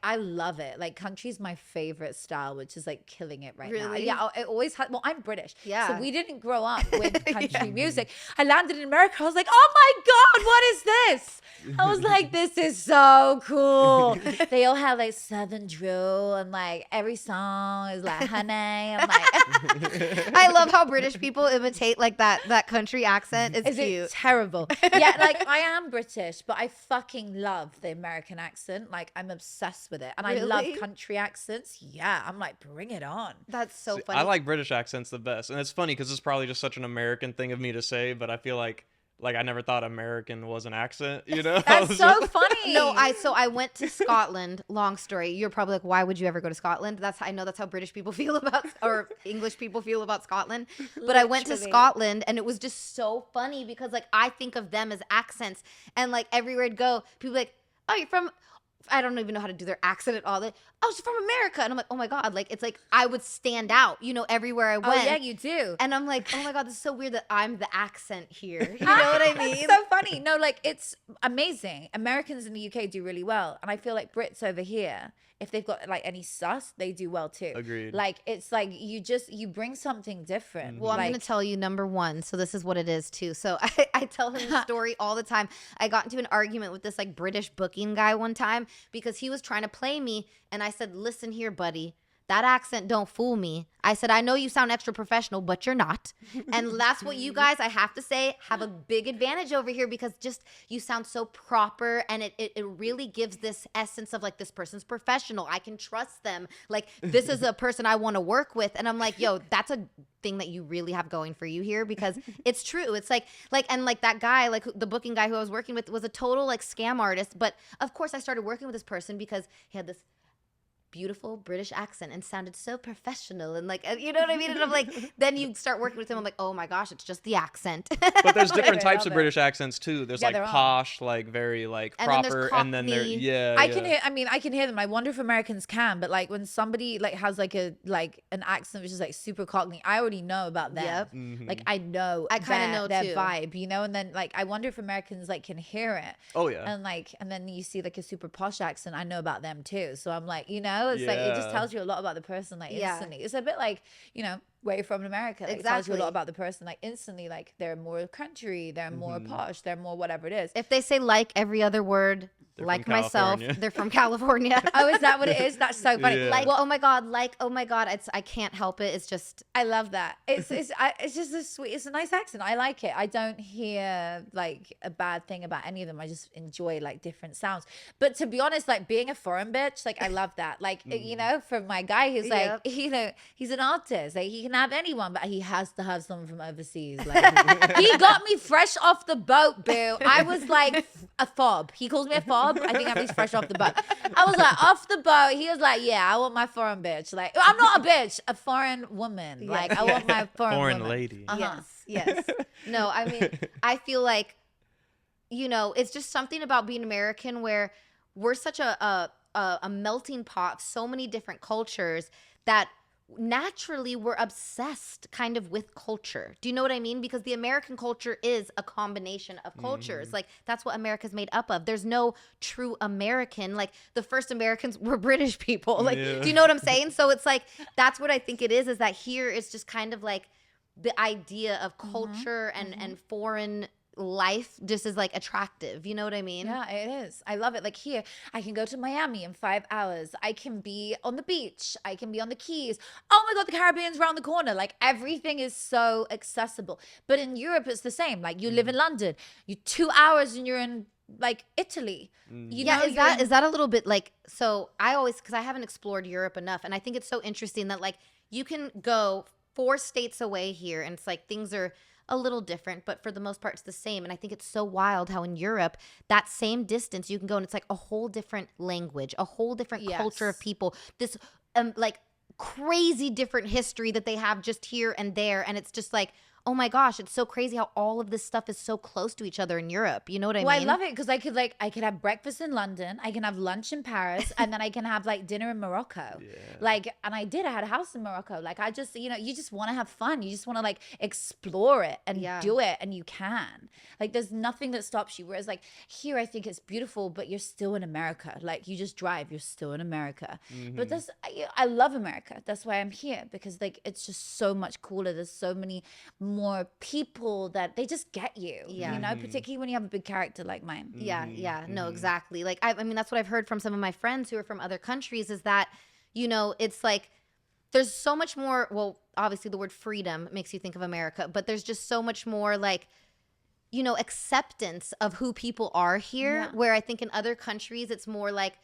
I love it. Like, country's my favorite style, which is like killing it right now. Really? Yeah, it always had. Well, I'm British, Yeah. so we didn't grow up with country music. I landed in America. I was like, oh my God, what is this? I was like, this is so cool. They all have like Southern drill, and like every song is like, honey. I'm like, I love how British people imitate like that country accent. It's is cute. it terrible? Yeah, like I am British, but I fucking love the American accent. Like, I'm obsessed with it. And I love Really? country accents. Yeah, I'm like, bring it on. That's so See, funny. I like British accents the best. And it's funny because it's probably just such an American thing of me to say, but I feel like I never thought American was an accent, you know? That's so funny. No, I went to Scotland. Long story. You're probably like, why would you ever go to Scotland? I know that's how British people feel about, or English people feel about Scotland. But I went to Literally. Scotland, and it was just so funny because like I think of them as accents, and like everywhere I'd go, people are like, oh, you're from I don't even know how to do their accent at all. Like, oh, she's from America. And I'm like, oh my God. Like, it's like I would stand out, you know, everywhere I went. Oh, yeah, you do. And I'm like, oh my God, this is so weird that I'm the accent here. You know what I mean? It's so funny. No, like, it's amazing. Americans in the UK do really well. And I feel like Brits over here, if they've got like any sus, they do well too. Agreed. Like, it's like you bring something different. Well, I'm like, going to tell you number one. So this is what it is too. So I tell him the story all the time. I got into an argument with this like British booking guy one time because he was trying to play me. And I said, listen here, buddy. That accent don't fool me. I said, I know you sound extra professional, but you're not. And that's what you guys, I have to say, have a big advantage over here because just you sound so proper and it really gives this essence of like this person's professional. I can trust them. Like this is a person I want to work with. And I'm like, yo, that's a thing that you really have going for you here because it's true. It's like that guy, like the booking guy who I was working with was a total like scam artist. But of course I started working with this person because he had this beautiful British accent and sounded so professional and like, you know what I mean? And I'm like, then you start working with him. I'm like, oh my gosh, it's just the accent. But there's different types of British accents too. There's like they're posh, like very like proper, and then there, I can hear them. I wonder if Americans can, but like when somebody like has like an accent which is like super Cockney, I already know about them. Yep. Mm-hmm. Like I know, I kind of know their too. vibe, you know. And then like I wonder if Americans like can hear it. Oh yeah. And then you see like a super posh accent. I know about them too. So I'm like, you know. It's like it just tells you a lot about the person, like instantly. It's a bit like, you know, where you're from in America. Like, it tells you a lot about the person, like instantly. Like they're more country, they're more posh, they're more whatever it is. If they say like every other word, They're like from myself, California. they're from California. Oh, is that what it is? That's so funny. Yeah. Like, well, oh my God, I can't help it. It's just, I love that. It's just a sweet. It's a nice accent. I like it. I don't hear like a bad thing about any of them. I just enjoy like different sounds. But to be honest, like being a foreign bitch, like I love that. Like you know, for my guy, who's like, you know, he's an artist. Like he can have anyone, but he has to have someone from overseas. Like he got me fresh off the boat, boo. I was like a fob. He calls me a fob. I think I'm just fresh off the boat. I was like off the boat. He was like, yeah, I want my foreign bitch. Like I'm not a bitch, a foreign woman. Like I want my foreign woman. lady. yes. No, I mean, I feel like, you know, it's just something about being American where we're such a melting pot of so many different cultures that naturally we're obsessed kind of with culture. Do you know what I mean? Because the American culture is a combination of cultures. Like that's what America's made up of. There's no true American. Like the first Americans were British people. Like, do you know what I'm saying? So it's like, that's what I think it is that here it's just kind of like the idea of culture and foreign life just is like attractive. You know what I mean? Yeah, it is. I love it. Like here, I can go to Miami in 5 hours. I can be on the beach. I can be on the Keys. Oh my God, the Caribbean's around the corner. Like everything is so accessible. But in Europe, it's the same. Like you live in London, you 2 hours and you're in like Italy. You know, is that a little bit like, so I always, because I haven't explored Europe enough, and I think it's so interesting that like you can go 4 states away here and it's like things are a little different, but for the most part it's the same. And I think it's so wild how in Europe that same distance you can go and it's like a whole different language, a whole different culture of people, this like crazy different history that they have just here and there. And it's just like, oh my gosh, it's so crazy how all of this stuff is so close to each other in Europe. You know what I mean? Well, I love it because I could have breakfast in London, I can have lunch in Paris, and then I can have like dinner in Morocco. Yeah. Like, and I had a house in Morocco. Like I just, you know, you just want to have fun. You just want to like explore it and do it, and you can. Like there's nothing that stops you. Whereas like here, I think it's beautiful, but you're still in America. Like you just drive, you're still in America. But I love America. That's why I'm here, because like it's just so much cooler. There's so many more people that they just get you, you know, particularly when you have a big character like mine. No, exactly. Like I mean that's what I've heard from some of my friends who are from other countries is that, you know, it's like there's so much more, well, obviously the word freedom makes you think of America, but there's just so much more like, you know, acceptance of who people are here, where I think in other countries it's more like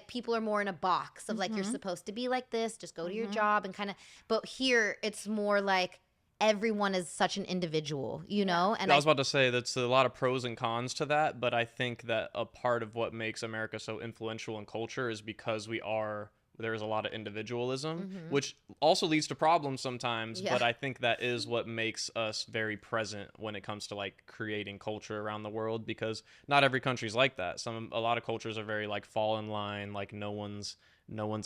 people are more in a box of like you're supposed to be like this, just go to your job and kind of, but here it's more like everyone is such an individual, you know? And I was about to say that's a lot of pros and cons to that, but I think that a part of what makes America so influential in culture is because we are there's a lot of individualism, which also leads to problems sometimes. But I think that is what makes us very present when it comes to like creating culture around the world, because not every country's like that. A lot of cultures are very like fall in line, like no one's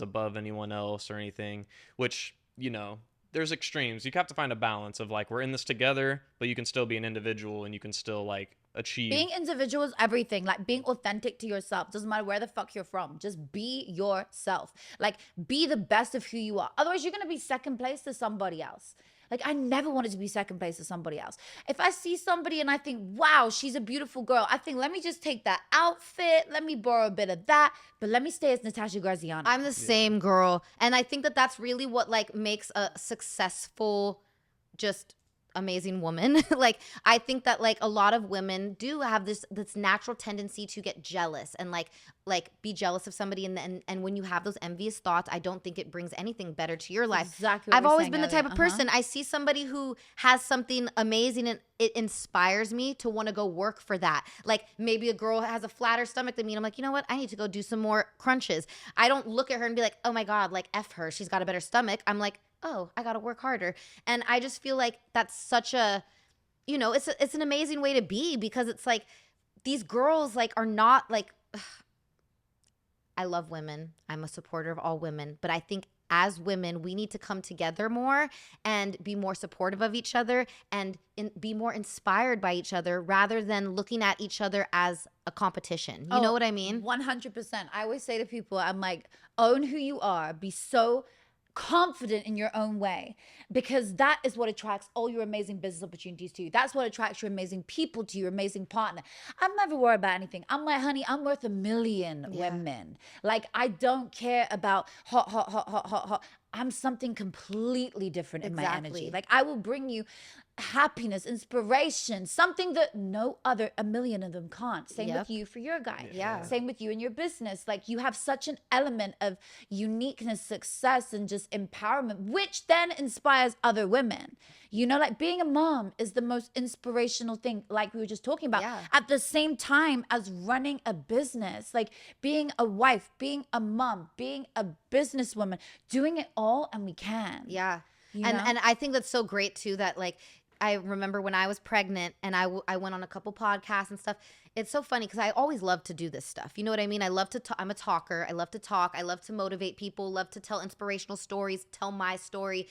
above anyone else or anything, which, you know, there's extremes. You have to find a balance of like, we're in this together, but you can still be an individual and you can still like achieve. Being individual is everything. Like being authentic to yourself. Doesn't matter where the fuck you're from. Just be yourself. Like be the best of who you are. Otherwise you're going to be second place to somebody else. Like I never wanted to be second place to somebody else. If I see somebody and I think, wow, she's a beautiful girl, I think, let me just take that outfit. Let me borrow a bit of that. But let me stay as Natasha Graziano. I'm the same girl. And I think that that's really what like makes a successful, just amazing woman. Like I think that like a lot of women do have this natural tendency to get jealous and like be jealous of somebody, and when you have those envious thoughts, I don't think it brings anything better to your life. Exactly. I've always been the type of person, I see somebody who has something amazing and it inspires me to want to go work for that. Like maybe a girl has a flatter stomach than me and I'm like, you know what? I need to go do some more crunches. I don't look at her and be like, oh my God, like F her, she's got a better stomach. I'm like, oh, I got to work harder. And I just feel like that's such a, you know, it's an amazing way to be, because it's like these girls like are not like, I love women. I'm a supporter of all women, but I think as women, we need to come together more and be more supportive of each other and be more inspired by each other rather than looking at each other as a competition. You know what I mean? 100%. I always say to people, I'm like, own who you are. Be so confident in your own way, because that is what attracts all your amazing business opportunities to you. That's what attracts your amazing people to your amazing partner. I'm never worried about anything. I'm like, honey, I'm worth 1 million women. Like, I don't care about hot. I'm something completely different in my energy. Like, I will bring you happiness, inspiration, something that no other 1 million of them can't. Same with you for your guy. Same with you in your business. Like, you have such an element of uniqueness, success, and just empowerment, which then inspires other women. You know, like being a mom is the most inspirational thing, like we were just talking about. At the same time as running a business, like being a wife, being a mom, being a businesswoman, doing it all, and we can. You know? And I think that's so great too, that like, I remember when I was pregnant and I went on a couple podcasts and stuff. It's so funny because I always love to do this stuff. You know what I mean? I love to talk. I'm a talker. I love to talk. I love to motivate people, love to tell inspirational stories, tell my story.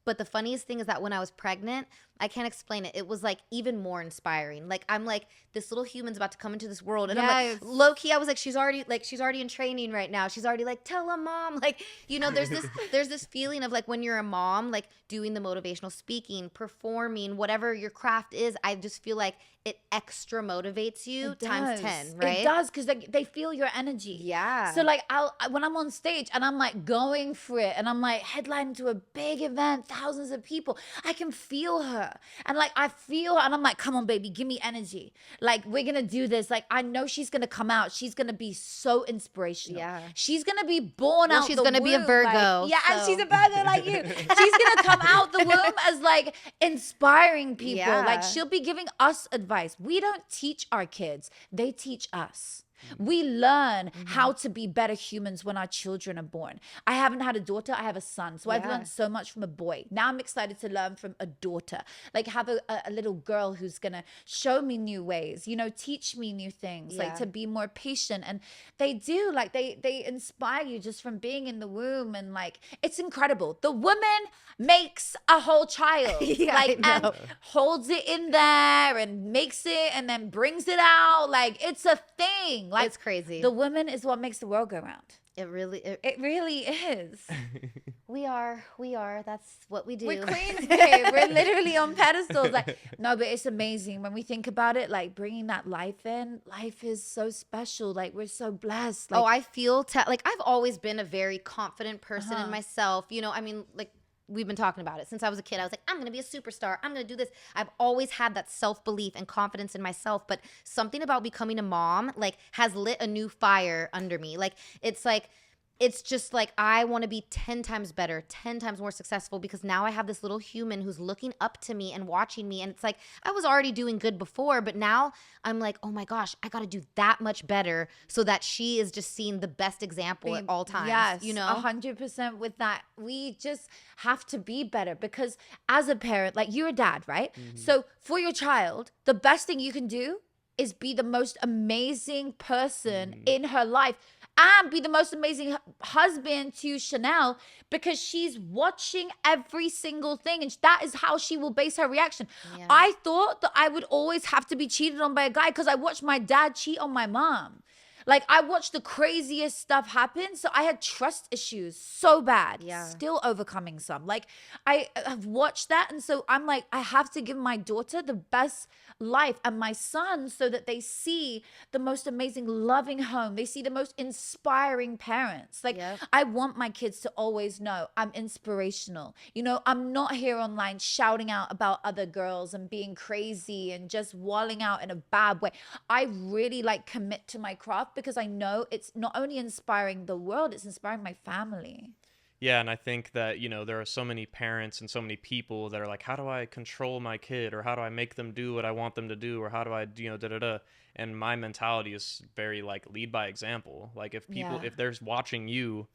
But the funniest thing is that when I was pregnant, I can't explain it. It was like even more inspiring. Like I'm like, this little human's about to come into this world. And I'm like, low key, I was like, she's already in training right now. She's already like, tell a mom. Like, you know, there's this feeling of like when you're a mom, like doing the motivational speaking, performing, whatever your craft is, I just feel like it extra motivates you times 10, right? It does, because they feel your energy. So like when I'm on stage and I'm like going for it and I'm like headlining to a big event, thousands of people, I can feel her. And like I feel her and I'm like, come on, baby, give me energy. Like we're going to do this. Like I know she's going to come out. She's going to be so inspirational. She's going to be born out she's the going to be a Virgo. Like, and she's a Virgo like you. She's going to come out the womb as like inspiring people. Like she'll be giving us advice. We don't teach our kids. They teach us. We learn how to be better humans when our children are born. I haven't had a daughter. I have a son. So I've learned so much from a boy. Now I'm excited to learn from a daughter. Like have a little girl who's going to show me new ways, you know, teach me new things, like to be more patient. And they do, like they inspire you just from being in the womb. And like, it's incredible. The woman makes a whole child and holds it in there and makes it and then brings it out. Like it's a thing. Like it's crazy. The woman is what makes the world go round. It really is. We are. That's what we do. We're queens, babe. We're literally on pedestals. Like, no, but it's amazing when we think about it. Like bringing that life in. Life is so special. Like we're so blessed. Like, I feel like I've always been a very confident person in myself. You know, I mean, like. We've been talking about it since I was a kid. I was like, I'm going to be a superstar. I'm going to do this. I've always had that self-belief and confidence in myself. But something about becoming a mom, like, has lit a new fire under me. Like, it's like, it's just like I want to be 10 times better, 10 times more successful, because now I have this little human who's looking up to me and watching me. And it's like I was already doing good before, but now I'm like, oh my gosh, I got to do that much better so that she is just seeing the best example at all times. Yes, you know, 100% with that. We just have to be better, because as a parent, like you're a dad, right? So for your child, the best thing you can do is be the most amazing person in her life, and be the most amazing husband to Chanel, because she's watching every single thing, and that is how she will base her reaction. Yeah. I thought that I would always have to be cheated on by a guy because I watched my dad cheat on my mom. Like, I watched the craziest stuff happen. So I had trust issues so bad. Yeah. Still overcoming some. Like, I have watched that. And so I'm like, I have to give my daughter the best life and my son, so that they see the most amazing, loving home. They see the most inspiring parents. Like, Yep. I want my kids to always know I'm inspirational. You know, I'm not here online shouting out about other girls and being crazy and just walling out in a bad way. I really like commit to my craft, because I know it's not only inspiring the world, it's inspiring my family. Yeah, and I think that, you know, there are so many parents and so many people that are like, how do I control my kid, or how do I make them do what I want them to do, or how do I, you know, da-da-da. And my mentality is very like lead by example. Like, if people, if they're watching you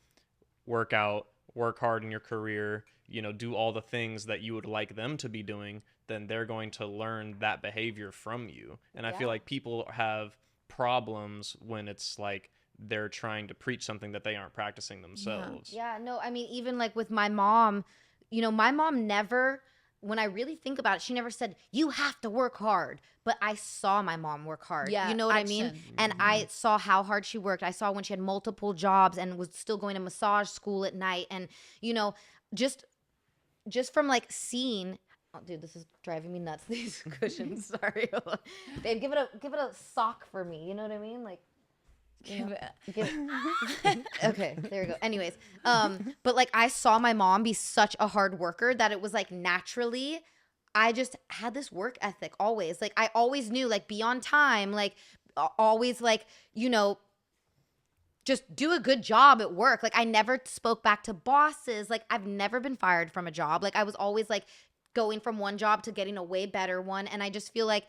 work out, work hard in your career, you know, do all the things that you would like them to be doing, then they're going to learn that behavior from you. And I feel like people have problems when it's like they're trying to preach something that they aren't practicing themselves. Yeah, no, I mean, even like with my mom, you know, my mom never, when I really think about it, she never said, you have to work hard. But I saw my mom work hard. Yeah, you know what I mean? And I saw how hard she worked. I saw when she had multiple jobs and was still going to massage school at night. And, you know, just from like seeing, oh, dude, this is driving me nuts. These cushions. Sorry. Babe, give it a sock for me. You know what I mean? Like, okay, there we go. Anyways, but like I saw my mom be such a hard worker that it was like naturally I just had this work ethic always. Like I always knew, like, be on time, like always, like, you know, just do a good job at work. Like I never spoke back to bosses. Like I've never been fired from a job. Like I was always like going from one job to getting a way better one. And I just feel like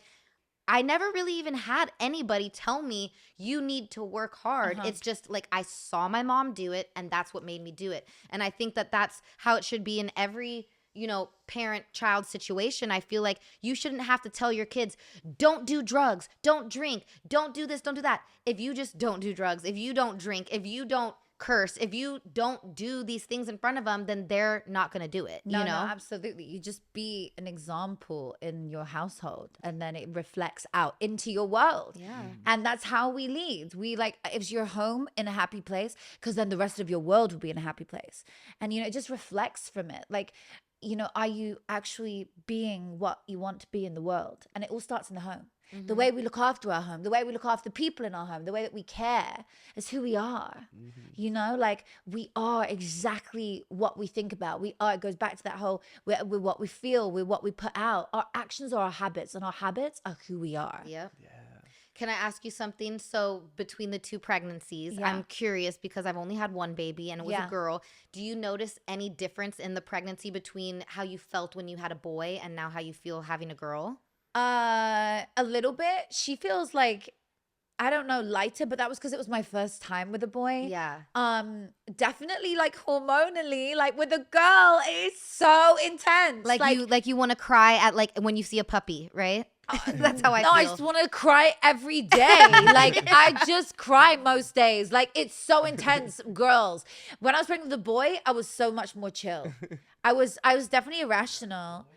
I never really even had anybody tell me you need to work hard. It's just like I saw my mom do it, and that's what made me do it. And I think that that's how it should be in every, you know, parent-child situation. I feel like you shouldn't have to tell your kids, don't do drugs, don't drink, don't do this, don't do that. If you just don't do drugs, if you don't drink, if you don't curse, if you don't do these things in front of them, then they're not going to do it. No, you know? no, absolutely. You just be an example in your household, and then it reflects out into your world. Yeah. And that's how we lead. We like, if you're home in a happy place, because then the rest of your world will be in a happy place. And, you know, it just reflects from it. Like, you know, are you actually being what you want to be in the world? And it all starts in the home. The way we look after our home, the way we look after people in our home, the way that we care is who we are. You know, like we are exactly what we think about. We are, it goes back to that whole, we're what we feel, we're what we put out. Our actions are our habits, and our habits are who we are. Yep. Yeah. Can I ask you something? So between the two pregnancies, I'm curious because I've only had one baby and it was a girl. Do you notice any difference in the pregnancy between how you felt when you had a boy and now how you feel having a girl? A little bit. She feels like, I don't know, lighter, but that was because it was my first time with a boy. Yeah. Definitely like hormonally, like with a girl, it's so intense. Like you want to cry at like when you see a puppy, right? That's how I feel. No, I just want to cry every day. Like I just cry most days. Like it's so intense, girls. When I was pregnant with a boy, I was so much more chill. I was definitely irrational.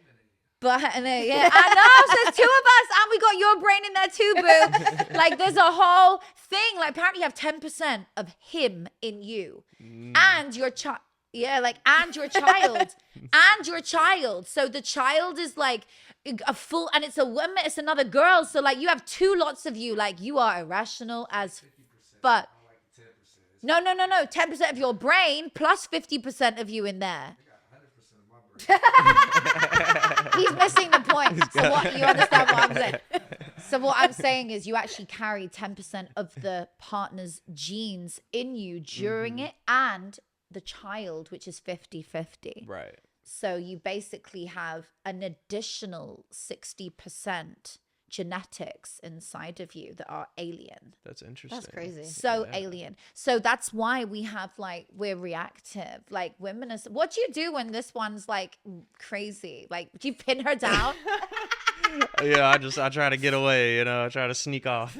But and then, yeah, I know. So there's two of us, and we got your brain in there too, boo. Like there's a whole thing. Like apparently you have 10% of him in you, and your child. Yeah, like and your child, and your child. So the child is like a full, and it's a woman. It's another girl. So like you have two lots of you. Like you are irrational as fuck. No. 10% of your brain plus 50% of you in there. He's missing the point. So what, you understand what I'm saying? So what I'm saying is you actually carry 10% of the partner's genes in you during it, and the child, which is 50-50. Right. So you basically have an additional 60% genetics inside of you that are alien. That's interesting. That's crazy. So alien. So that's why we have like, we're reactive. Like women are, what do you do when this one's like crazy? Like, do you pin her down? Yeah, I try to get away, you know, I try to sneak off.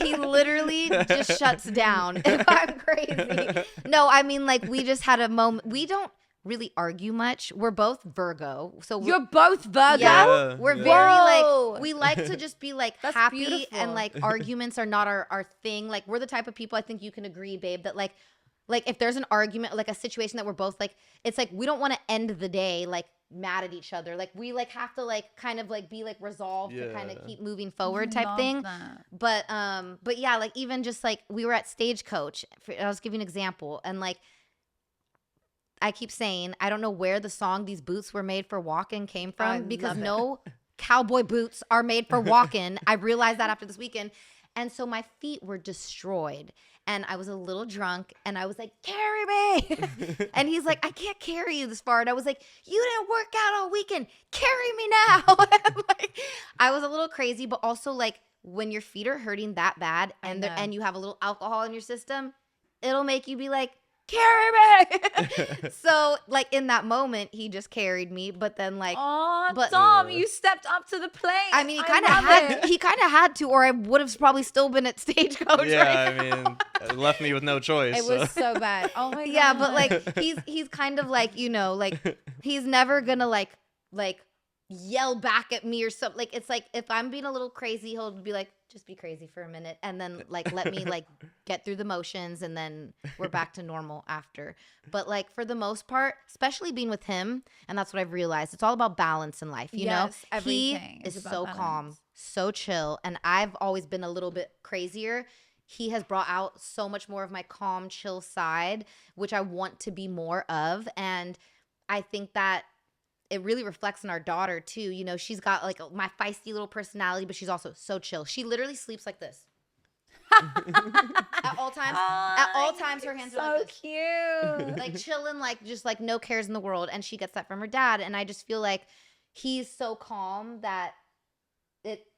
He literally just shuts down if I'm crazy. No, I mean, like, we just had a moment. We don't really argue much. We're both Virgo. So You're both Virgo? Yeah, we're Yeah. very Whoa. like, we like to just be like That's happy beautiful. and like arguments are not our thing. Like, we're the type of people, I think you can agree, babe, that like if there's an argument, like a situation that we're both like, it's like we don't want to end the day like mad at each other. Like we like have to like kind of like be like resolved to kind of keep moving forward type Love thing. that. But yeah, like even just like we were at Stagecoach. I was giving an example, and like I keep saying I don't know where the song "These Boots Were Made for Walking" came from, because no cowboy boots are made for walking. I realized that after this weekend. And so my feet were destroyed, and I was a little drunk, and I was like, "Carry me." And he's like, "I can't carry you this far." And I was like, "You didn't work out all weekend. Carry me now." And like, I was a little crazy, but also like when your feet are hurting that bad and you have a little alcohol in your system, it'll make you be like, "Carry me." So like in that moment, he just carried me, but then like, but Dom, you stepped up to the plate. I mean, he kind of had to, or I would have probably still been at Stagecoach. Yeah, right I mean, it left me with no choice. It was so bad. Oh my god. Yeah, but like he's kind of like, you know, like he's never gonna like yell back at me or something. Like it's like if I'm being a little crazy, he'll be like, "Just be crazy for a minute," and then like let me like get through the motions, and then we're back to normal after. But like for the most part, especially being with him, and that's what I've realized, it's all about balance in life. You know, everything he is about so balance. calm, so chill, and I've always been a little bit crazier. He has brought out so much more of my calm, chill side, which I want to be more of, and I think that it really reflects in our daughter too. You know, she's got like my feisty little personality, but she's also so chill. She literally sleeps like this. At all times. At all times, her hands are like this. So cute. Like chilling, like just like no cares in the world. And she gets that from her dad. And I just feel like he's so calm that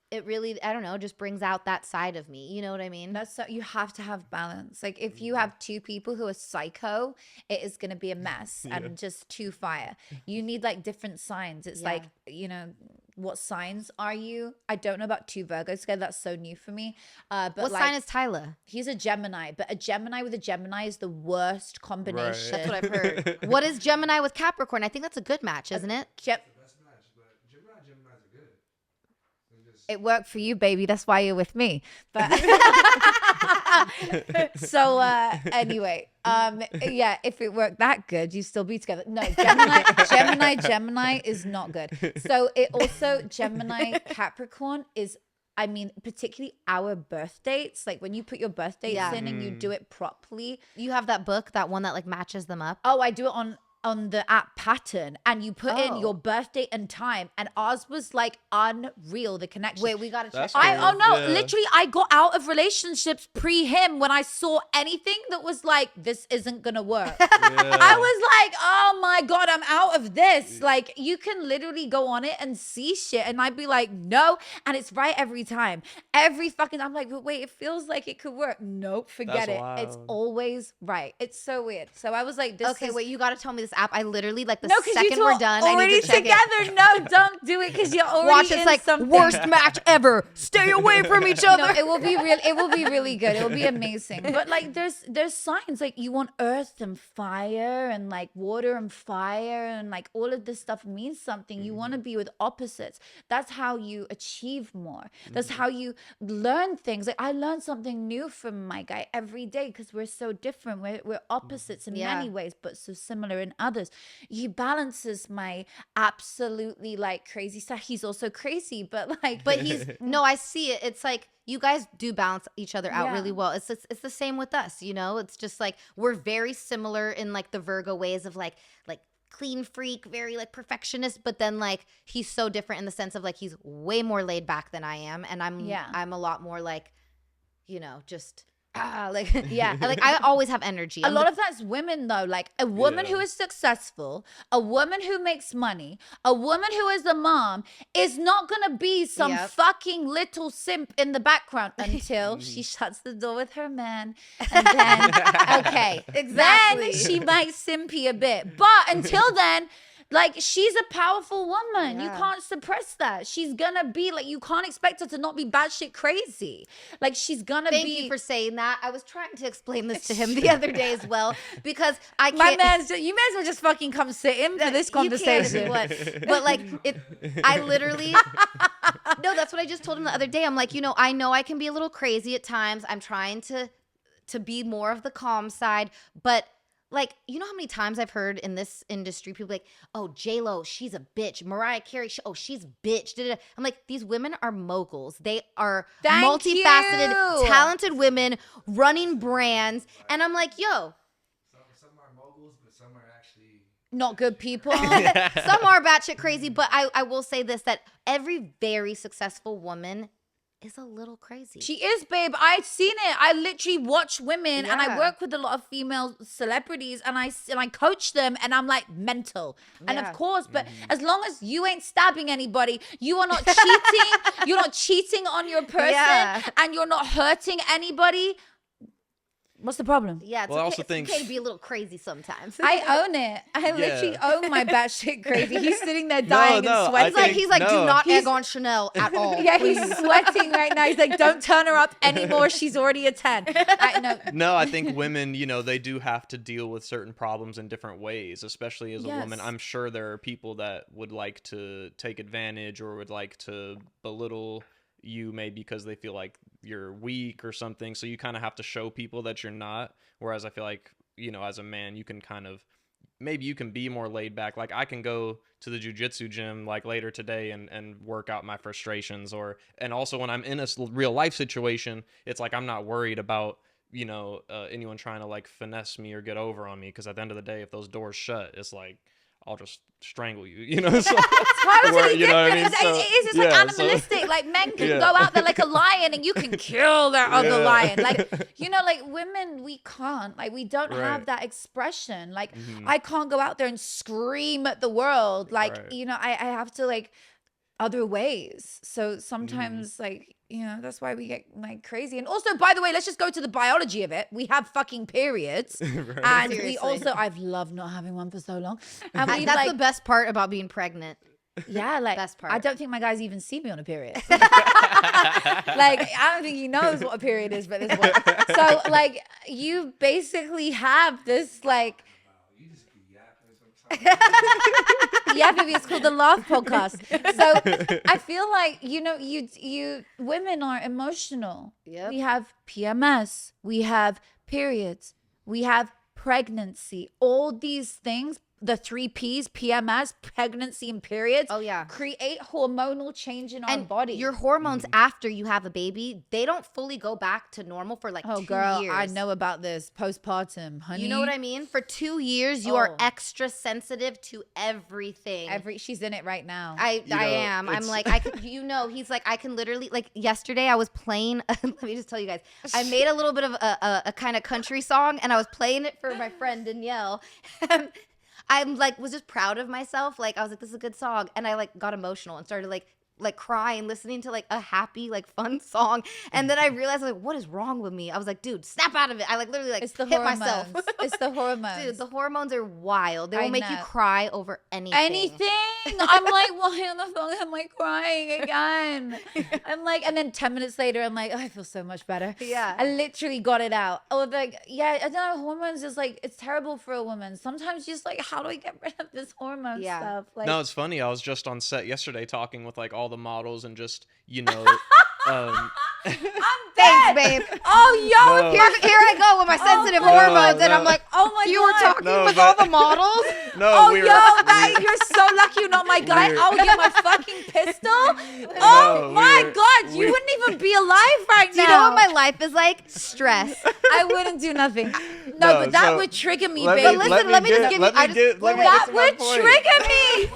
it really, I don't know, just brings out that side of me. You know what I mean? That's so, you have to have balance. Like if you have two people who are psycho, it is going to be a mess and just too fire. You need like different signs. It's like, you know, what signs are you? I don't know about two Virgos together. That's so new for me. But what like, sign is Tyler? He's a Gemini, but a Gemini with a Gemini is the worst combination. That's what I've heard. What is Gemini with Capricorn? I think that's a good match, isn't it? It worked for you, baby. That's why you're with me. But so anyway, yeah, if it worked that good, you'd still be together. No, Gemini is not good. So it also, Gemini Capricorn is, I mean, particularly our birth dates. Like when you put your birth dates in and you do it properly. You have that book, that one that like matches them up. Oh, I do it on the app Pattern, and you put in your birthday and time, and ours was like unreal, the connection. Wait, we gotta check. Literally I got out of relationships pre him when I saw anything that was like, this isn't gonna work. I was like, oh my god, I'm out of this. Like you can literally go on it and see shit, and I'd be like, no, and it's right every time. Every fucking, I'm like, but wait, it feels like it could work. Nope, forget it. Wild. It's always right. It's so weird. So I was like, wait, you gotta tell me this app. I literally like the second we're done, I need to check together. it. No, don't do it because you're already Watch. It's like something. worst match ever. Stay away from each other. No, it will be real. It will be really good. It will be amazing. But like, there's signs like you want earth and fire and like water and fire and like all of this stuff means something. You want to be with opposites. That's how you achieve more. That's how you learn things. Like I learn something new from my guy every day because we're so different. We're opposites in many ways, but so similar in others. He balances my absolutely like crazy stuff. He's also crazy, but he's no, I see it. It's like you guys do balance each other out really well. It's the same with us, you know. It's just like we're very similar in like the Virgo ways of like clean freak, very like perfectionist, but then like he's so different in the sense of like he's way more laid back than I am, and I'm a lot more like, you know, just like like I always have energy. A lot of that's women though. Like a woman who is successful, a woman who makes money, a woman who is a mom is not gonna be some fucking little simp in the background until she shuts the door with her man, and then then she might simpy a bit. But until then, like, she's a powerful woman. You can't suppress that. She's gonna be like, you can't expect her to not be batshit crazy. Like, she's gonna be. Thank you for saying that. I was trying to explain this to him the other day as well, because I can't. You may as well just fucking come sit in for this conversation. But like, I literally. No, that's what I just told him the other day. I'm like, you know I can be a little crazy at times. I'm trying to be more of the calm side, but. Like, you know how many times I've heard in this industry, people like, oh, J-Lo, she's a bitch. Mariah Carey, she's bitch. Da-da-da. I'm like, these women are moguls. They are multifaceted, talented women running brands. And I'm like, yo. Some are moguls, but some are actually not good people. Some are batshit crazy, but I will say this, that every very successful woman is a little crazy. She is, babe. I've seen it. I literally watch women and I work with a lot of female celebrities and I coach them and I'm like, mental. And of course, but as long as you ain't stabbing anybody, you are not cheating, you're not cheating on your person and you're not hurting anybody. What's the problem? Yeah, it's okay to be a little crazy sometimes. I own it. I literally own my batshit crazy. He's sitting there dying and sweating. He's like, do not egg on Chanel at all. Yeah, he's sweating right now. He's like, don't turn her up anymore. She's already a 10. No, I think women, you know, they do have to deal with certain problems in different ways, especially as a woman. I'm sure there are people that would like to take advantage or would like to belittle you maybe because they feel like you're weak or something, so you kind of have to show people that you're not, whereas I feel like, you know, as a man you can kind of, maybe you can be more laid back. Like I can go to the jiu-jitsu gym like later today and work out my frustrations, and also when I'm in a real life situation, it's like I'm not worried about, you know, anyone trying to like finesse me or get over on me, because at the end of the day, if those doors shut, it's like I'll just strangle you, you know? So, it's totally you know what I mean? It's like animalistic. Like men can go out there like a lion and you can kill that other lion. Like, you know, like women, we can't. Like we don't have that expression. Like I can't go out there and scream at the world. Like, you know, I have to like other ways. So sometimes like, you know, that's why we get like crazy. And also, by the way, let's just go to the biology of it. We have fucking periods. And we also, I've loved not having one for so long. And that's like, the best part about being pregnant. Yeah, like best part. I don't think my guys even see me on a period. Like I don't think he knows what a period is, but this one. So like you basically have this like yeah, baby, it's called the Laugh Podcast. So I feel like, you know, you women are emotional. Yep. We have PMS, we have periods, we have pregnancy. All these things, the 3 Ps, PMS, pregnancy and periods, create hormonal change in our body. Your hormones after you have a baby, they don't fully go back to normal for like 2 years. I know about this. Postpartum, honey. You know what I mean? For 2 years, you are extra sensitive to everything. She's in it right now. I am. I'm like, he's like, I can literally, like yesterday I was playing, let me just tell you guys, I made a little bit of a kind of country song and I was playing it for my friend Danielle. I'm like, was just proud of myself. Like, I was like, this is a good song. And I like got emotional and started like crying, listening to like a happy, like fun song. And then I realized like, what is wrong with me? I was like, dude, snap out of it. I like literally like hit myself. It's the hormones. Dude, the hormones are wild. They will make you cry over anything. I'm like, why on the phone am I crying again? I'm like, and then 10 minutes later, I'm like, oh, I feel so much better. Yeah. I literally got it out. Oh, like, yeah, I don't know, hormones is like, it's terrible for a woman. Sometimes just like, how do I get rid of this hormone stuff? Like, no, it's funny. I was just on set yesterday talking with like all the models and just, you know, I'm Thanks, dead. babe. Oh, yo, No. Here I go with my sensitive hormones, and I'm like, oh my you God. were talking No, with all but- the models. No, Oh, we yo, were, you're so lucky you're not my guy. We're- I would get my fucking pistol. Oh No, my we're- God, you we- wouldn't even be alive right Do you now. know what my life is like? Stress. I wouldn't do nothing. No, No, but that so would trigger me, let babe. me- But listen, let me just get- give let you- me I just- get- let me wait, get That to my would point. trigger me.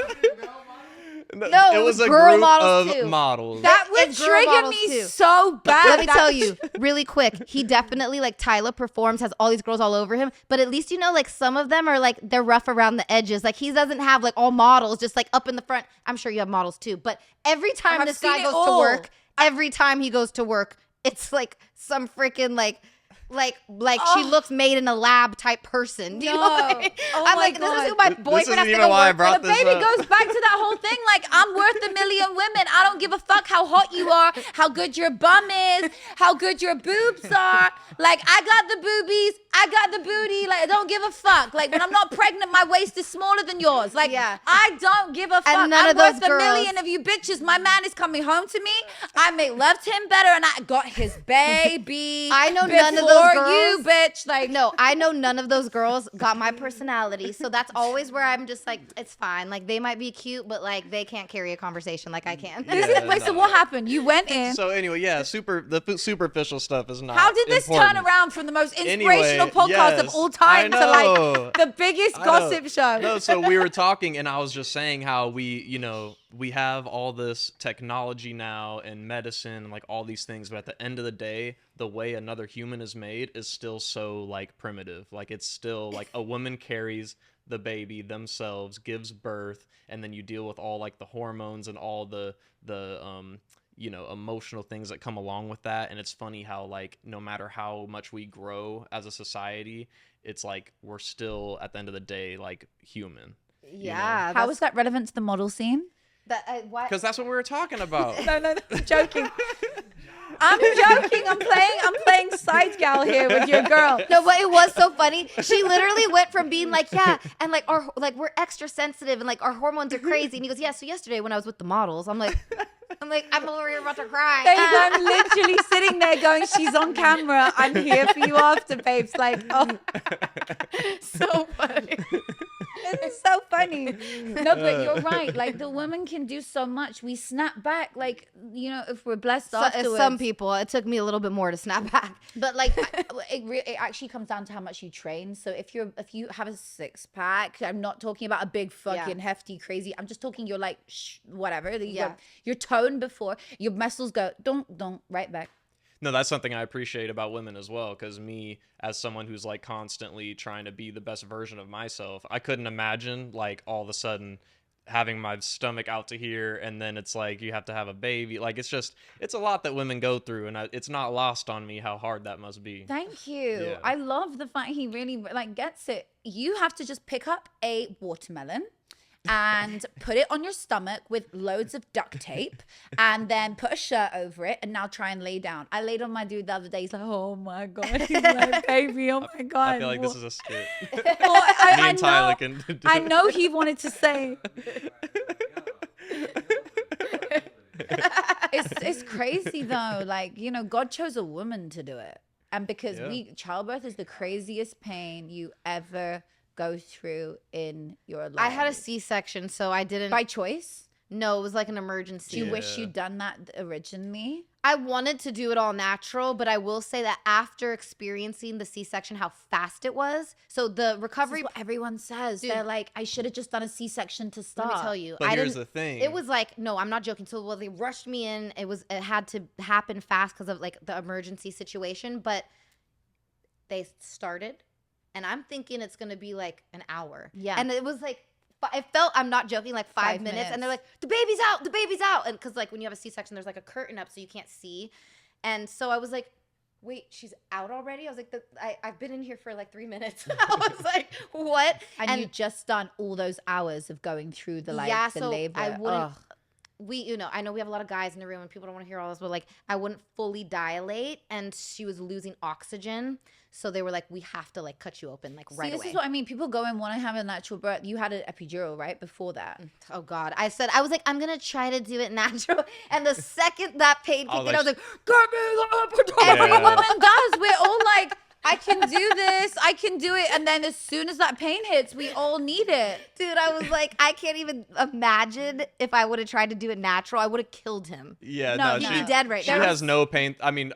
No, it was a girl group models of too. models. That would It's girl trigger models me too. so bad. Let me tell you really quick. He definitely, like, Tyler performs, has all these girls all over him. But at least, you know, like, some of them are like, they're rough around the edges. Like, he doesn't have like all models just like up in the front. I'm sure you have models too. But every time I've this guy seen it goes to all. work, every time he goes to work, it's like some freaking like she looks made in a lab type person. Do you know what I No. mean? Oh I'm my like, this is God. who my This boyfriend isn't has to even go why I work brought with. The this baby up. goes back to that whole thing. Like, I'm worth a million women. I don't give a fuck how hot you are, how good your bum is, how good your boobs are. Like, I got the boobies, I got the booty. Like, I don't give a fuck. Like, when I'm not pregnant, my waist is smaller than yours. Like, Yeah. I don't give a fuck. none I'm of those worth a girls- million of you bitches. My man is coming home to me. I make love to him better, and I got his baby. I know none of those before you, girls- bitch. Like, No, I know none of those girls got my personality. So that's always where I'm just like, it's fine. Like, they might be cute, but like, they can't carry a conversation like I can. Yeah. Wait, so no. what happened? You went in. So anyway, yeah, superficial stuff is not. How did this important. turn around from the most Anyway, inspirational podcast of yes, all time I to like know. the biggest I know. gossip show? No, so we were talking, and I was just saying how we have all this technology now and medicine and like all these things, but at the end of the day, the way another human is made is still so like primitive. Like, it's still like a woman carries the baby themselves, gives birth, and then you deal with all like the hormones and all the emotional things that come along with that. And it's funny how like no matter how much we grow as a society, it's like we're still at the end of the day like human. Yeah. How is that relevant to the model scene? Because that's what we were talking about. No, I'm joking. I'm joking. I'm playing side gal here with your girl. No, but it was so funny. She literally went from being like, yeah, and like we're extra sensitive and like our hormones are crazy. And he goes, yeah. So yesterday when I was with the models, I'm I'm over here about to cry. Babe, I'm literally sitting there going, she's on camera. I'm here for you after, babes. Like, oh, So funny. it's so funny. No, but you're right. Like, the women can do so much. We snap back, like, if we're blessed afterwards. Some people, it took me a little bit more to snap back. But like, it actually comes down to how much you train. So if you have a 6-pack, I'm not talking about a big fucking hefty crazy. I'm just talking you're like whatever. Your tone before your muscles go don't right back. No, that's something I appreciate about women as well, because me, as someone who's like constantly trying to be the best version of myself, I couldn't imagine like all of a sudden having my stomach out to here, and then it's like you have to have a baby. Like, it's a lot that women go through, and it's not lost on me how hard that must be. Thank you. Yeah. I love the fact he really like gets it. You have to just pick up a watermelon and put it on your stomach with loads of duct tape and then put a shirt over it and now try and lay down. I laid on my dude the other day. He's like, oh my God. He's like, baby, oh my God. I feel like this is a skit. Well, Me I and Tyler can do I it. know he wanted to say. It's crazy though. Like, God chose a woman to do it. And because childbirth is the craziest pain you ever go through in your life. I had a C-section, so I didn't. By choice? No, it was like an emergency. Do you wish you'd done that originally? I wanted to do it all natural, but I will say that after experiencing the C-section, how fast it was. So the recovery. This is what everyone says. Dude. They're like, I should have just done a C-section to start. Let me tell you. But I here's didn't, the thing. It was like, no, I'm not joking. So, they rushed me in. It had to happen fast because of like the emergency situation, but they started. And I'm thinking it's going to be like an hour. Yeah. And it was like, it felt, I'm not joking, like 5 minutes. And they're like, the baby's out. And because like when you have a C-section, there's like a curtain up so you can't see. And so I was like, wait, she's out already? I was like, I've been in here for like 3 minutes. I was like, what? And you just done all those hours of going through the Yeah, the so labor. I wouldn't. Ugh. I know we have a lot of guys in the room and people don't want to hear all this, but like I wouldn't fully dilate and she was losing oxygen. So they were like, we have to like cut you open like right away. This is what I mean. People go and want to have a natural birth. You had an epidural, right? Before that. Oh God. I was like, I'm going to try to do it natural. And the second that pain kicked in, I was like, get me the epidural. Every woman does. We're all like, I can do this. I can do it. And then as soon as that pain hits, we all need it. Dude, I was like, I can't even imagine if I would have tried to do it natural. I would have killed him. Yeah, No, He'd be dead right she now. has no pain. I mean,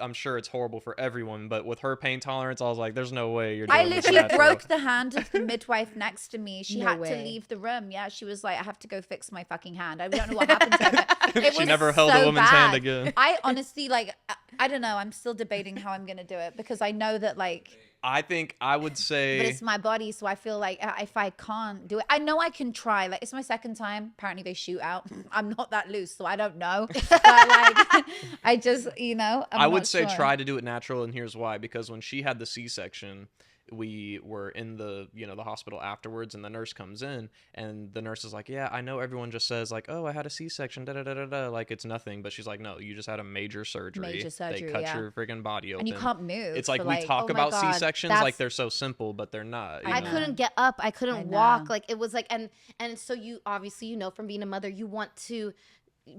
I'm sure it's horrible for everyone, but with her pain tolerance, I was like, there's no way you're doing I this literally natural. broke the hand of the midwife next to me. She No had to way. leave the room. Yeah, she was like, I have to go fix my fucking hand. I don't know what happened to her. But it She was never held so a woman's hand bad. again. I honestly, like, I don't know. I'm still debating how I'm going to do it because I know that, like, I think I would say but it's my body. So I feel like if I can't do it, I know I can try. Like, it's my second time. Apparently they shoot out. I'm not that loose, so I don't know. But like, I just, I would not say sure. try to do it natural, and here's why. Because when she had the C-section, we were in the the hospital afterwards, and the nurse comes in, and the nurse is like, yeah, I know everyone just says like, oh, I had a C-section, da da da da da, like it's nothing, but she's like, no, you just had a major surgery. Major surgery, They cut yeah. your freaking body open. And you can't move. It's like for, we talk oh my about God, C-sections that's- like they're so simple, but they're not. I know. couldn't get up. I couldn't I walk. know. Like it was like, and so you obviously, from being a mother, you want to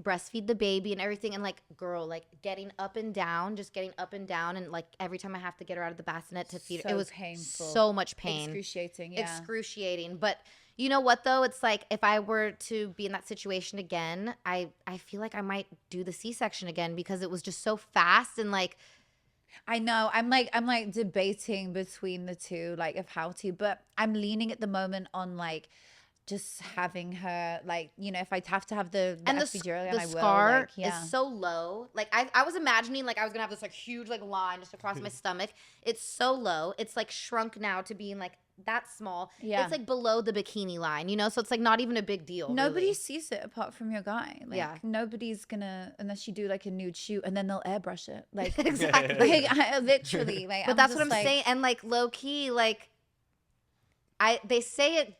breastfeed the baby and everything. And like, girl, like getting up and down, just getting up and down. And like every time I have to get her out of the bassinet to feed her, it So was painful. so much pain. Excruciating, yeah. Excruciating. But you know what though? It's like if I were to be in that situation again, I feel like I might do the C-section again because it was just so fast and like, I know. I'm like debating between the two, like of how to, but I'm leaning at the moment on like just having her, like, if I have to have the and epidural, the I will. scar Like, yeah. is so low. Like I was imagining like I was gonna have this like huge like line just across my stomach. It's so low. It's like shrunk now to being like that small. Yeah. It's like below the bikini line, so it's like not even a big deal. Nobody really. sees it apart from your guy. Like, Yeah. nobody's gonna, unless you do like a nude shoot and then they'll airbrush it. Like, Exactly. like I, literally. Like, But that's what just I'm like, saying. And like low key, like they say it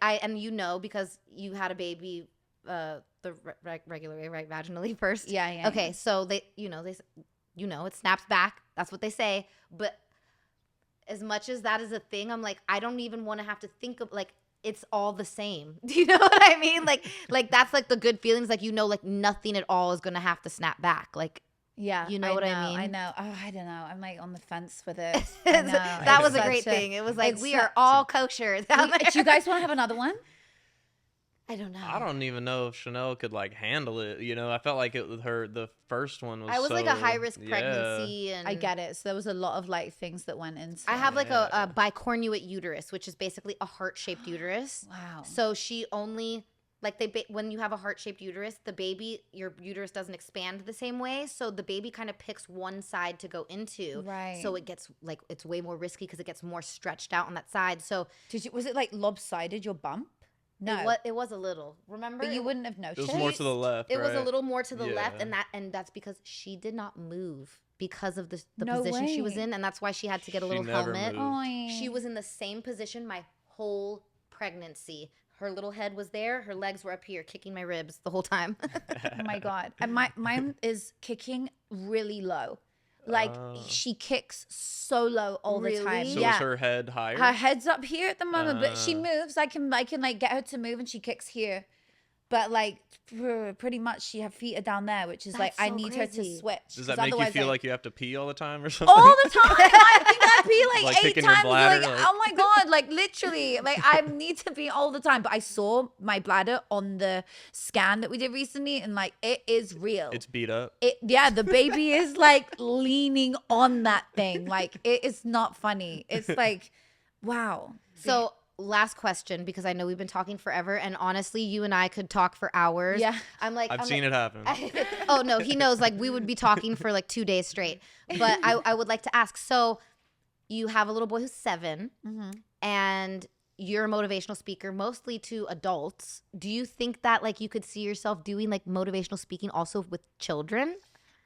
and because you had a baby the regular way, right? Vaginally first. Yeah. Okay, so they it snaps back. That's what they say. But as much as that is a thing, I'm like, I don't even want to have to think of like it's all the same. Do you know what I mean? Like that's like the good feelings. Like like nothing at all is gonna have to snap back. Like Yeah. You know what I mean? I know. Oh, I don't know. I'm like on the fence with it. I know. that was It's a great such thing. It was like it's we are such- all kosher. down there. Do you guys want to have another one? I don't know. I don't even know if Chanel could like handle it. I felt like it with her. The first one was. I was like a so- high risk yeah. pregnancy, and I get it. So there was a lot of like things that went into I have like Yeah. a bicornuate uterus, which is basically a heart shaped uterus. Wow. So she only like when you have a heart shaped uterus, your uterus doesn't expand the same way. So the baby kind of picks one side to go into. Right. So it gets like it's way more risky because it gets more stretched out on that side. So Was it like lopsided, your bump? No. it was a little. Remember? But you wouldn't have noticed. It was more to the left. It was a right? little more to the left, Yeah. and that's because she did not move because of the No position she was way. in, and that's why she had to get a She little never helmet. moved. Oy. She was in the same position my whole pregnancy. Her little head was there. Her legs were up here, kicking my ribs the whole time. Oh my god. And mine is kicking really low. Like she kicks so low all the time. Really? So yeah. is her head higher? Her head's up here at the moment, but she moves. I can like get her to move, and she kicks here. But like pretty much, her feet are down there, which is like That's I so need her crazy. to switch. Does 'cause that make you otherwise, feel like you have to pee all the time or something? all the time? I think I pee like Like 8 kicking your times. bladder, Like, like- oh my god, like literally, like I need to pee all the time. But I saw my bladder on the scan that we did recently, and like it is real. It's beat up. The baby is like leaning on that thing. Like it is not funny. It's like, wow. So last question, because I know we've been talking forever, and honestly, you and I could talk for hours. Yeah. I've seen it happen. Oh no, he knows. Like we would be talking for like 2 days straight. But I would like to ask. So you have a little boy who's 7, and you're a motivational speaker, mostly to adults. Do you think that like you could see yourself doing like motivational speaking also with children?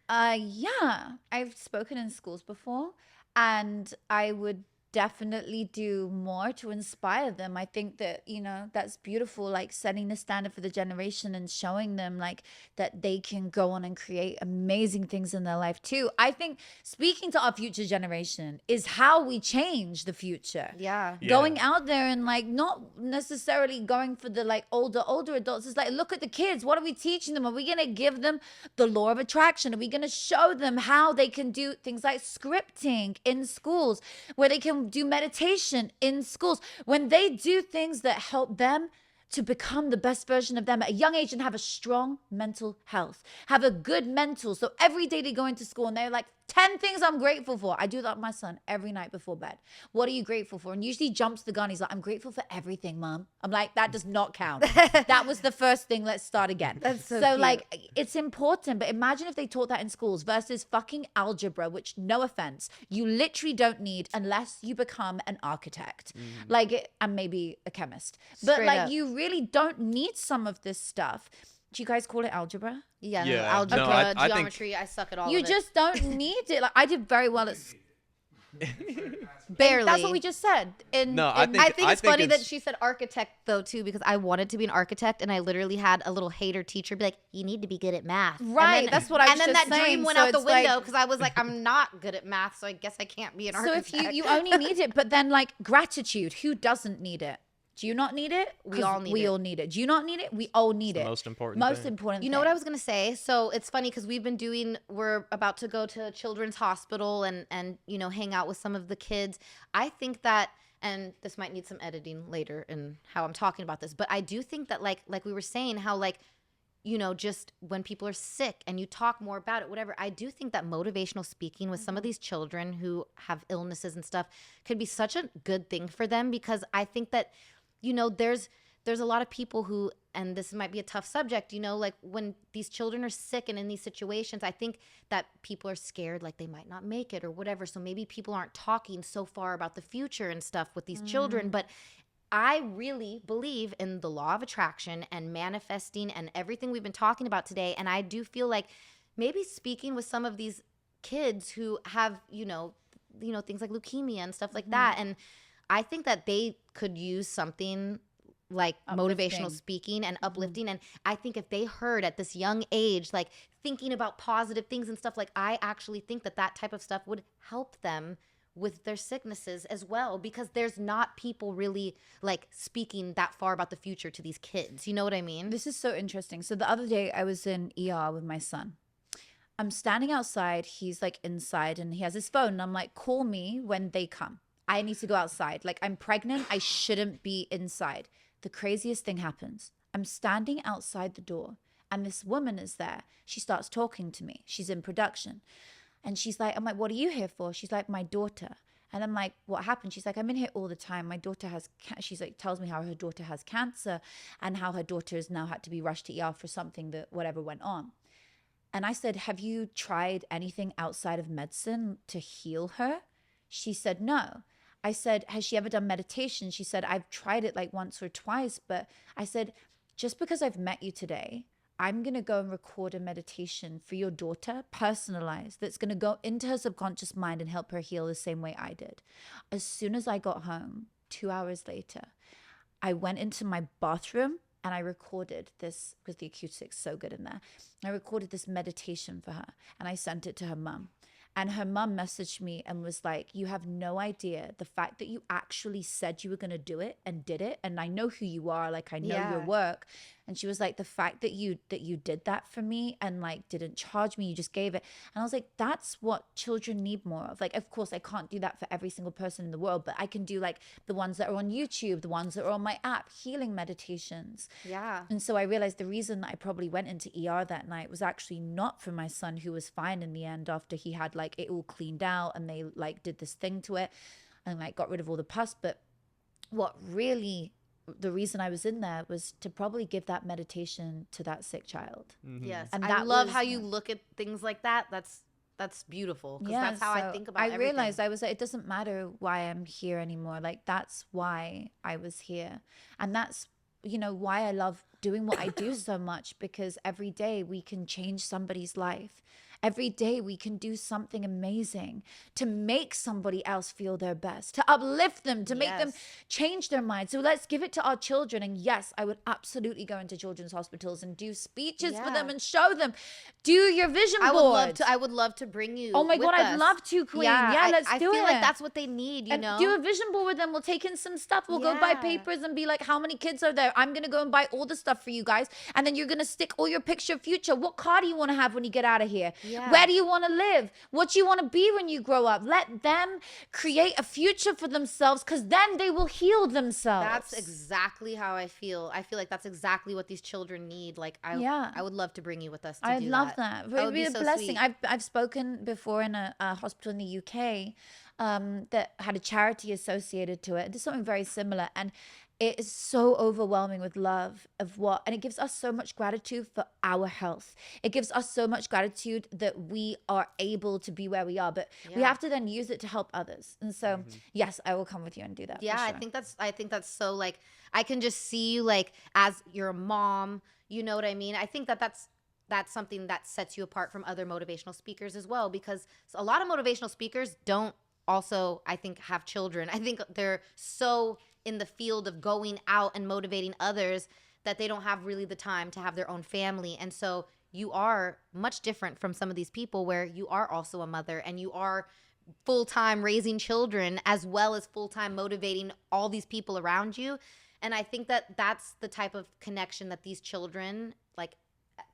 Yeah, I've spoken in schools before, and I would definitely do more to inspire them. I think that, you know, that's beautiful, like setting the standard for the generation and showing them like that they can go on and create amazing things in their life too. I think speaking to our future generation is how we change the future. Yeah. Going out there and like not necessarily going for the like older adults. It's like, look at the kids. What are we teaching them? Are we going to give them the law of attraction? Are we going to show them how they can do things like scripting in schools, where they can do meditation in schools, when they do things that help them to become the best version of them at a young age and have a strong mental health, have a good mental. So every day they go into school and they're like, 10 things I'm grateful for. I do that with my son every night before bed. What are you grateful for? And usually jumps the gun. He's like, I'm grateful for everything, Mom. I'm like, that does not count. That was the first thing. Let's start again. That's so So cute. like, it's important. But imagine if they taught that in schools versus fucking algebra, which, no offense, you literally don't need unless you become an architect, like, and maybe a chemist. But Straight like, up. you really don't need some of this stuff. Do you guys call it algebra? Yeah, Yeah, no, algebra, no, I think- geometry, I suck at all You of it. just don't need it. Like, I did very well at Barely. That's what we just said. No, I think- I think it's funny that it's- she said architect though too, because I wanted to be an architect and I literally had a little hater teacher be like, "You need to be good at math." And Right, then- that's what I was And then just that dream saying. went So out the it's like- window because I was like, "I'm not good at math, so I guess I can't be an So architect." if you only need it, but then like gratitude, who doesn't need it? Do you not need it? We all need we it. all need it. Do you not need it? We all need the it. most important Most thing. important. You know what I was gonna say? So it's funny because we're about to go to Children's Hospital and you know hang out with some of the kids. I think that, and this might need some editing later in how I'm talking about this, but I do think that like we were saying how like, you know, just when people are sick and you talk more about it, whatever, I do think that motivational speaking with some of these children who have illnesses and stuff could be such a good thing for them, because I think that, you know, there's a lot of people who, and this might be a tough subject, you know, like when these children are sick and in these situations, I think that people are scared like they might not make it or whatever. So maybe people aren't talking so far about the future and stuff with these children. But I really believe in the law of attraction and manifesting and everything we've been talking about today. And I do feel like maybe speaking with some of these kids who have, you know, things like leukemia and stuff like that. And I think that they could use something like Uplifting. motivational speaking and uplifting. And I think if they heard at this young age, like thinking about positive things and stuff, like I actually think that that type of stuff would help them with their sicknesses as well, because there's not people really like speaking that far about the future to these kids. You know what I mean? This is so interesting. So the other day I was in ER with my son. I'm standing outside. He's like inside and he has his phone. And I'm like, call me when they come. I need to go outside. Like, I'm pregnant. I shouldn't be inside. The craziest thing happens. I'm standing outside the door and this woman is there. She starts talking to me. She's in production. And she's like, I'm like, what are you here for? She's like, my daughter. And I'm like, what happened? She's like, I'm in here all the time. My daughter has, she's like, tells me how her daughter has cancer and how her daughter has now had to be rushed to ER for something that whatever went on. And I said, have you tried anything outside of medicine to heal her? She said, no. I said, has she ever done meditation? She said, I've tried it like once or twice. But I said, just because I've met you today, I'm going to go and record a meditation for your daughter, personalized, that's going to go into her subconscious mind and help her heal the same way I did. As soon as I got home, 2 hours later, I went into my bathroom and I recorded this, because the acoustic's so good in there. I recorded this meditation for her and I sent it to her mum. And her mum messaged me and was like, you have no idea the fact that you actually said you were going to do it and did it. And I know who you are. Like, I know your work. And she was like, the fact that you did that for me and like didn't charge me, you just gave it. And I was like, that's what children need more of. Like, of course, I can't do that for every single person in the world, but I can do like the ones that are on YouTube, the ones that are on my app, healing meditations. Yeah. And so I realized the reason that I probably went into ER that night was actually not for my son, who was fine in the end after he had like it all cleaned out and they like did this thing to it and like got rid of all the pus. But what really, the reason I was in there was to probably give that meditation to that sick child. Yes. And I that love was- how you look at things like that. That's beautiful, because that's how I so think about I everything. realized I was like, it doesn't matter why I'm here anymore. Like, that's why I was here. And that's, you know, why I love doing what I do so much, because every day we can change somebody's life. every day we can do something amazing to make somebody else feel their best, to uplift them, to make them change their mind. So let's give it to our children. And yes, I would absolutely go into children's hospitals and do speeches for them and show them. Do your vision board. I would love to bring you. Oh my God, I'd love to, Queen. Yeah, let's do it. I feel like that's what they need, you know? Do a vision board with them. We'll take in some stuff. We'll go buy papers and be like, how many kids are there? I'm going to go and buy all the stuff for you guys. And then you're going to stick all your picture future. What car do you want to have when you get out of here? Yeah. Where do you want to live? What do you want to be when you grow up? Let them create a future for themselves, because then they will heal themselves. That's exactly how I feel. I feel like that's exactly what these children need. Like, I would love to bring you with us to do that. I love that. It would be a blessing. I've spoken before in a hospital in the UK that had a charity associated to it. It's something very similar. And it is so overwhelming with love and it gives us so much gratitude for our health. It gives us so much gratitude that we are able to be where we are, but we have to then use it to help others. And so, yes, I will come with you and do that. Yeah, sure. I think that's so, like, I can just see you, like, as you're a mom, you know what I mean? I think that's something that sets you apart from other motivational speakers as well, because a lot of motivational speakers don't also, I think, have children. I think they're so in the field of going out and motivating others that they don't have really the time to have their own family. And so you are much different from some of these people where you are also a mother and you are full-time raising children as well as full-time motivating all these people around you. And I think that that's the type of connection that these children, like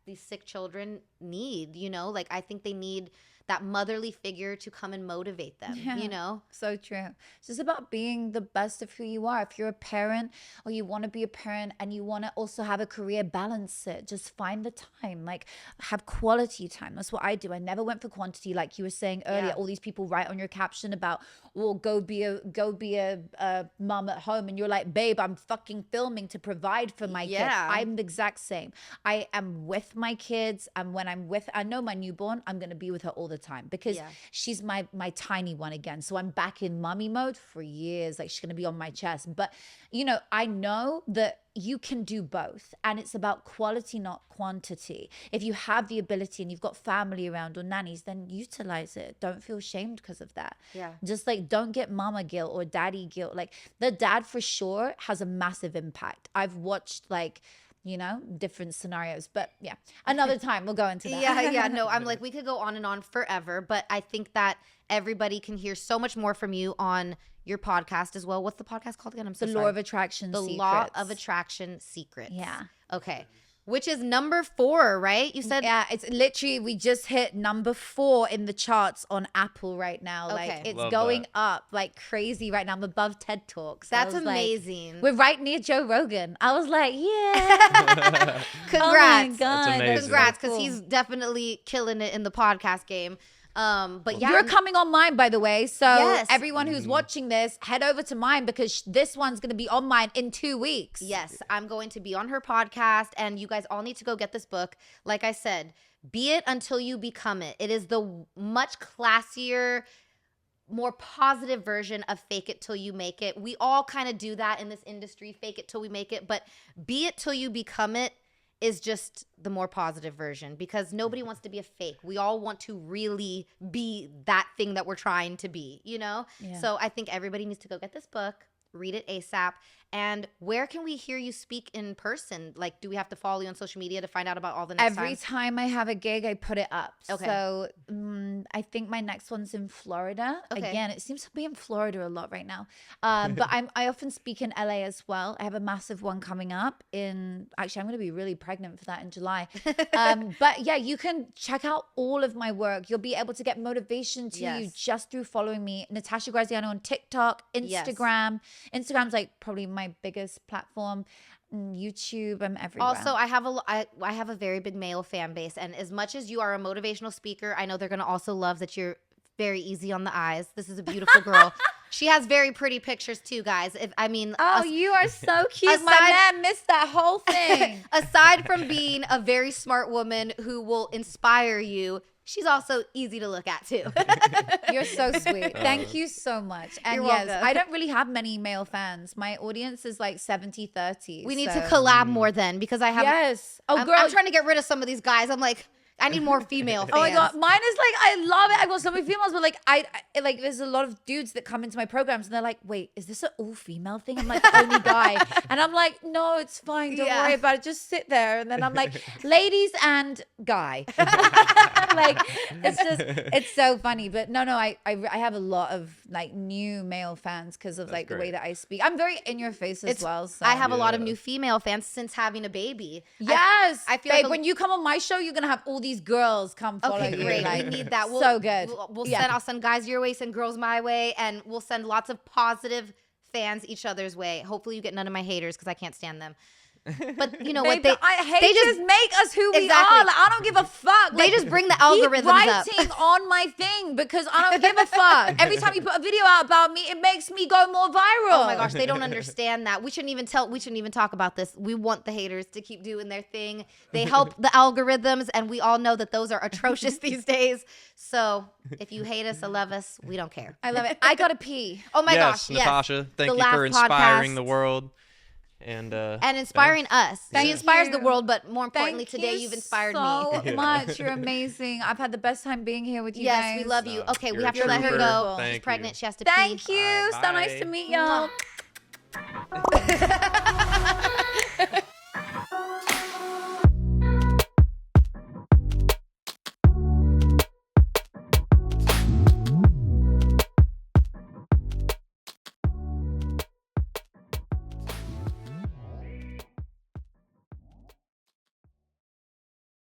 these sick children, need, you know? Like, I think they need that motherly figure to come and motivate them, you know? So true. It's just about being the best of who you are. If you're a parent or you want to be a parent and you want to also have a career, balance it. Just find the time, like have quality time. That's what I do. I never went for quantity. Like you were saying earlier, all these people write on your caption about, well, go be a mom at home. And you're like, babe, I'm fucking filming to provide for my kids. I'm the exact same. I am with my kids. And when I know my newborn, I'm going to be with her all the time because she's my tiny one again. So I'm back in mommy mode for years. Like she's going to be on my chest. But, you know, I know that you can do both, and it's about quality, not quantity. If you have the ability and you've got family around or nannies, then utilize it. Don't feel shamed because of that. Just like, don't get mama guilt or daddy guilt. Like the dad for sure has a massive impact. I've watched like, you know, different scenarios, but another time we'll go into that. No, I'm like, we could go on and on forever, but I think that everybody can hear so much more from you on your podcast as well. What's the podcast called again? I'm so sorry. The Law of Attraction The Secrets. Law of Attraction Secrets. Yeah. Okay. Which is number 4, right? You said? Yeah, it's literally, we just hit number 4 in the charts on Apple right now. Okay. Like it's Love going that. up like crazy right now. I'm above TED Talks. That's amazing. Like, we're right near Joe Rogan. I was like, yeah. Congrats. Oh my God. That's amazing. Congrats, because he's definitely killing it in the podcast game. But You're coming on mine, by the way. So Yes. everyone who's watching this, head over to mine because this one's going to be on mine in 2 weeks. Yes, I'm going to be on her podcast, and you guys all need to go get this book. Like I said, Be It Until You Become It. It is the much classier, more positive version of Fake It Till You Make It. We all kind of do that in this industry, fake it till we make it. But Be It Till You Become It is just the more positive version, because nobody wants to be a fake. We all want to really be that thing that we're trying to be, you know? Yeah. So I think everybody needs to go get this book, read it ASAP. And where can we hear you speak in person? Like, do we have to follow you on social media to find out about all the next Every time I have a gig, I put it up. Okay. So I think my next one's in Florida. Okay. Again, it seems to be in Florida a lot right now. But I often speak in LA as well. I have a massive one coming up actually, I'm going to be really pregnant for that in July. But yeah, you can check out all of my work. You'll be able to get motivation to you just through following me. Natasha Graziano on TikTok, Instagram. Instagram's like probably my biggest platform. YouTube, I'm everywhere. Also, I have a very big male fan base, and as much as you are a motivational speaker, I know they're going to also love that you're very easy on the eyes. This is a beautiful girl. She has very pretty pictures too, guys. You are so cute. My man missed that whole thing. Aside from being a very smart woman who will inspire you, she's also easy to look at too. You're so sweet. Thank you so much. And You're yes, welcome. I don't really have many male fans. My audience is like 70-30. We need to collab more then, because I have. Yes. I'm trying to get rid of some of these guys. I'm like, I need more female fans. Oh my God. Mine is like, I love it. I got so many females, but like, I like, there's a lot of dudes that come into my programs and they're like, wait, is this an all female thing? I'm like, only guy. And I'm like, no, it's fine. Don't worry about it. Just sit there. And then I'm like, ladies and guy. Like, it's so funny. But no, I have a lot of like new male fans because of like the way that I speak. I'm very in your face as well. So. I have a lot of new female fans since having a baby. Yes. I feel babe, like when you come on my show, you're going to have all these girls come follow you. Great. Like, We need that. So good. I'll send guys your way, send girls my way, and we'll send lots of positive fans each other's way. Hopefully you get none of my haters because I can't stand them. But you know what? They just make us who we are. Like, I don't give a fuck. They just bring the algorithms up. Keep writing on my thing because I don't give a fuck. Every time you put a video out about me, it makes me go more viral. Oh my gosh, they don't understand that. We shouldn't even talk about this. We want the haters to keep doing their thing. They help the algorithms, and we all know that those are atrocious these days. So if you hate us or love us, we don't care. I love it. I gotta pee. Oh my gosh, Natasha, thank you last for inspiring podcast. the world. And inspiring us. She inspires you. the world, but more importantly, today you've inspired me. So much. You're amazing. I've had the best time being here with you guys. Yes, we love you. Okay, we You're have a to let her trooper. go. Thank She's pregnant. you. She has to pee. Thank you. Bye. So nice to meet y'all.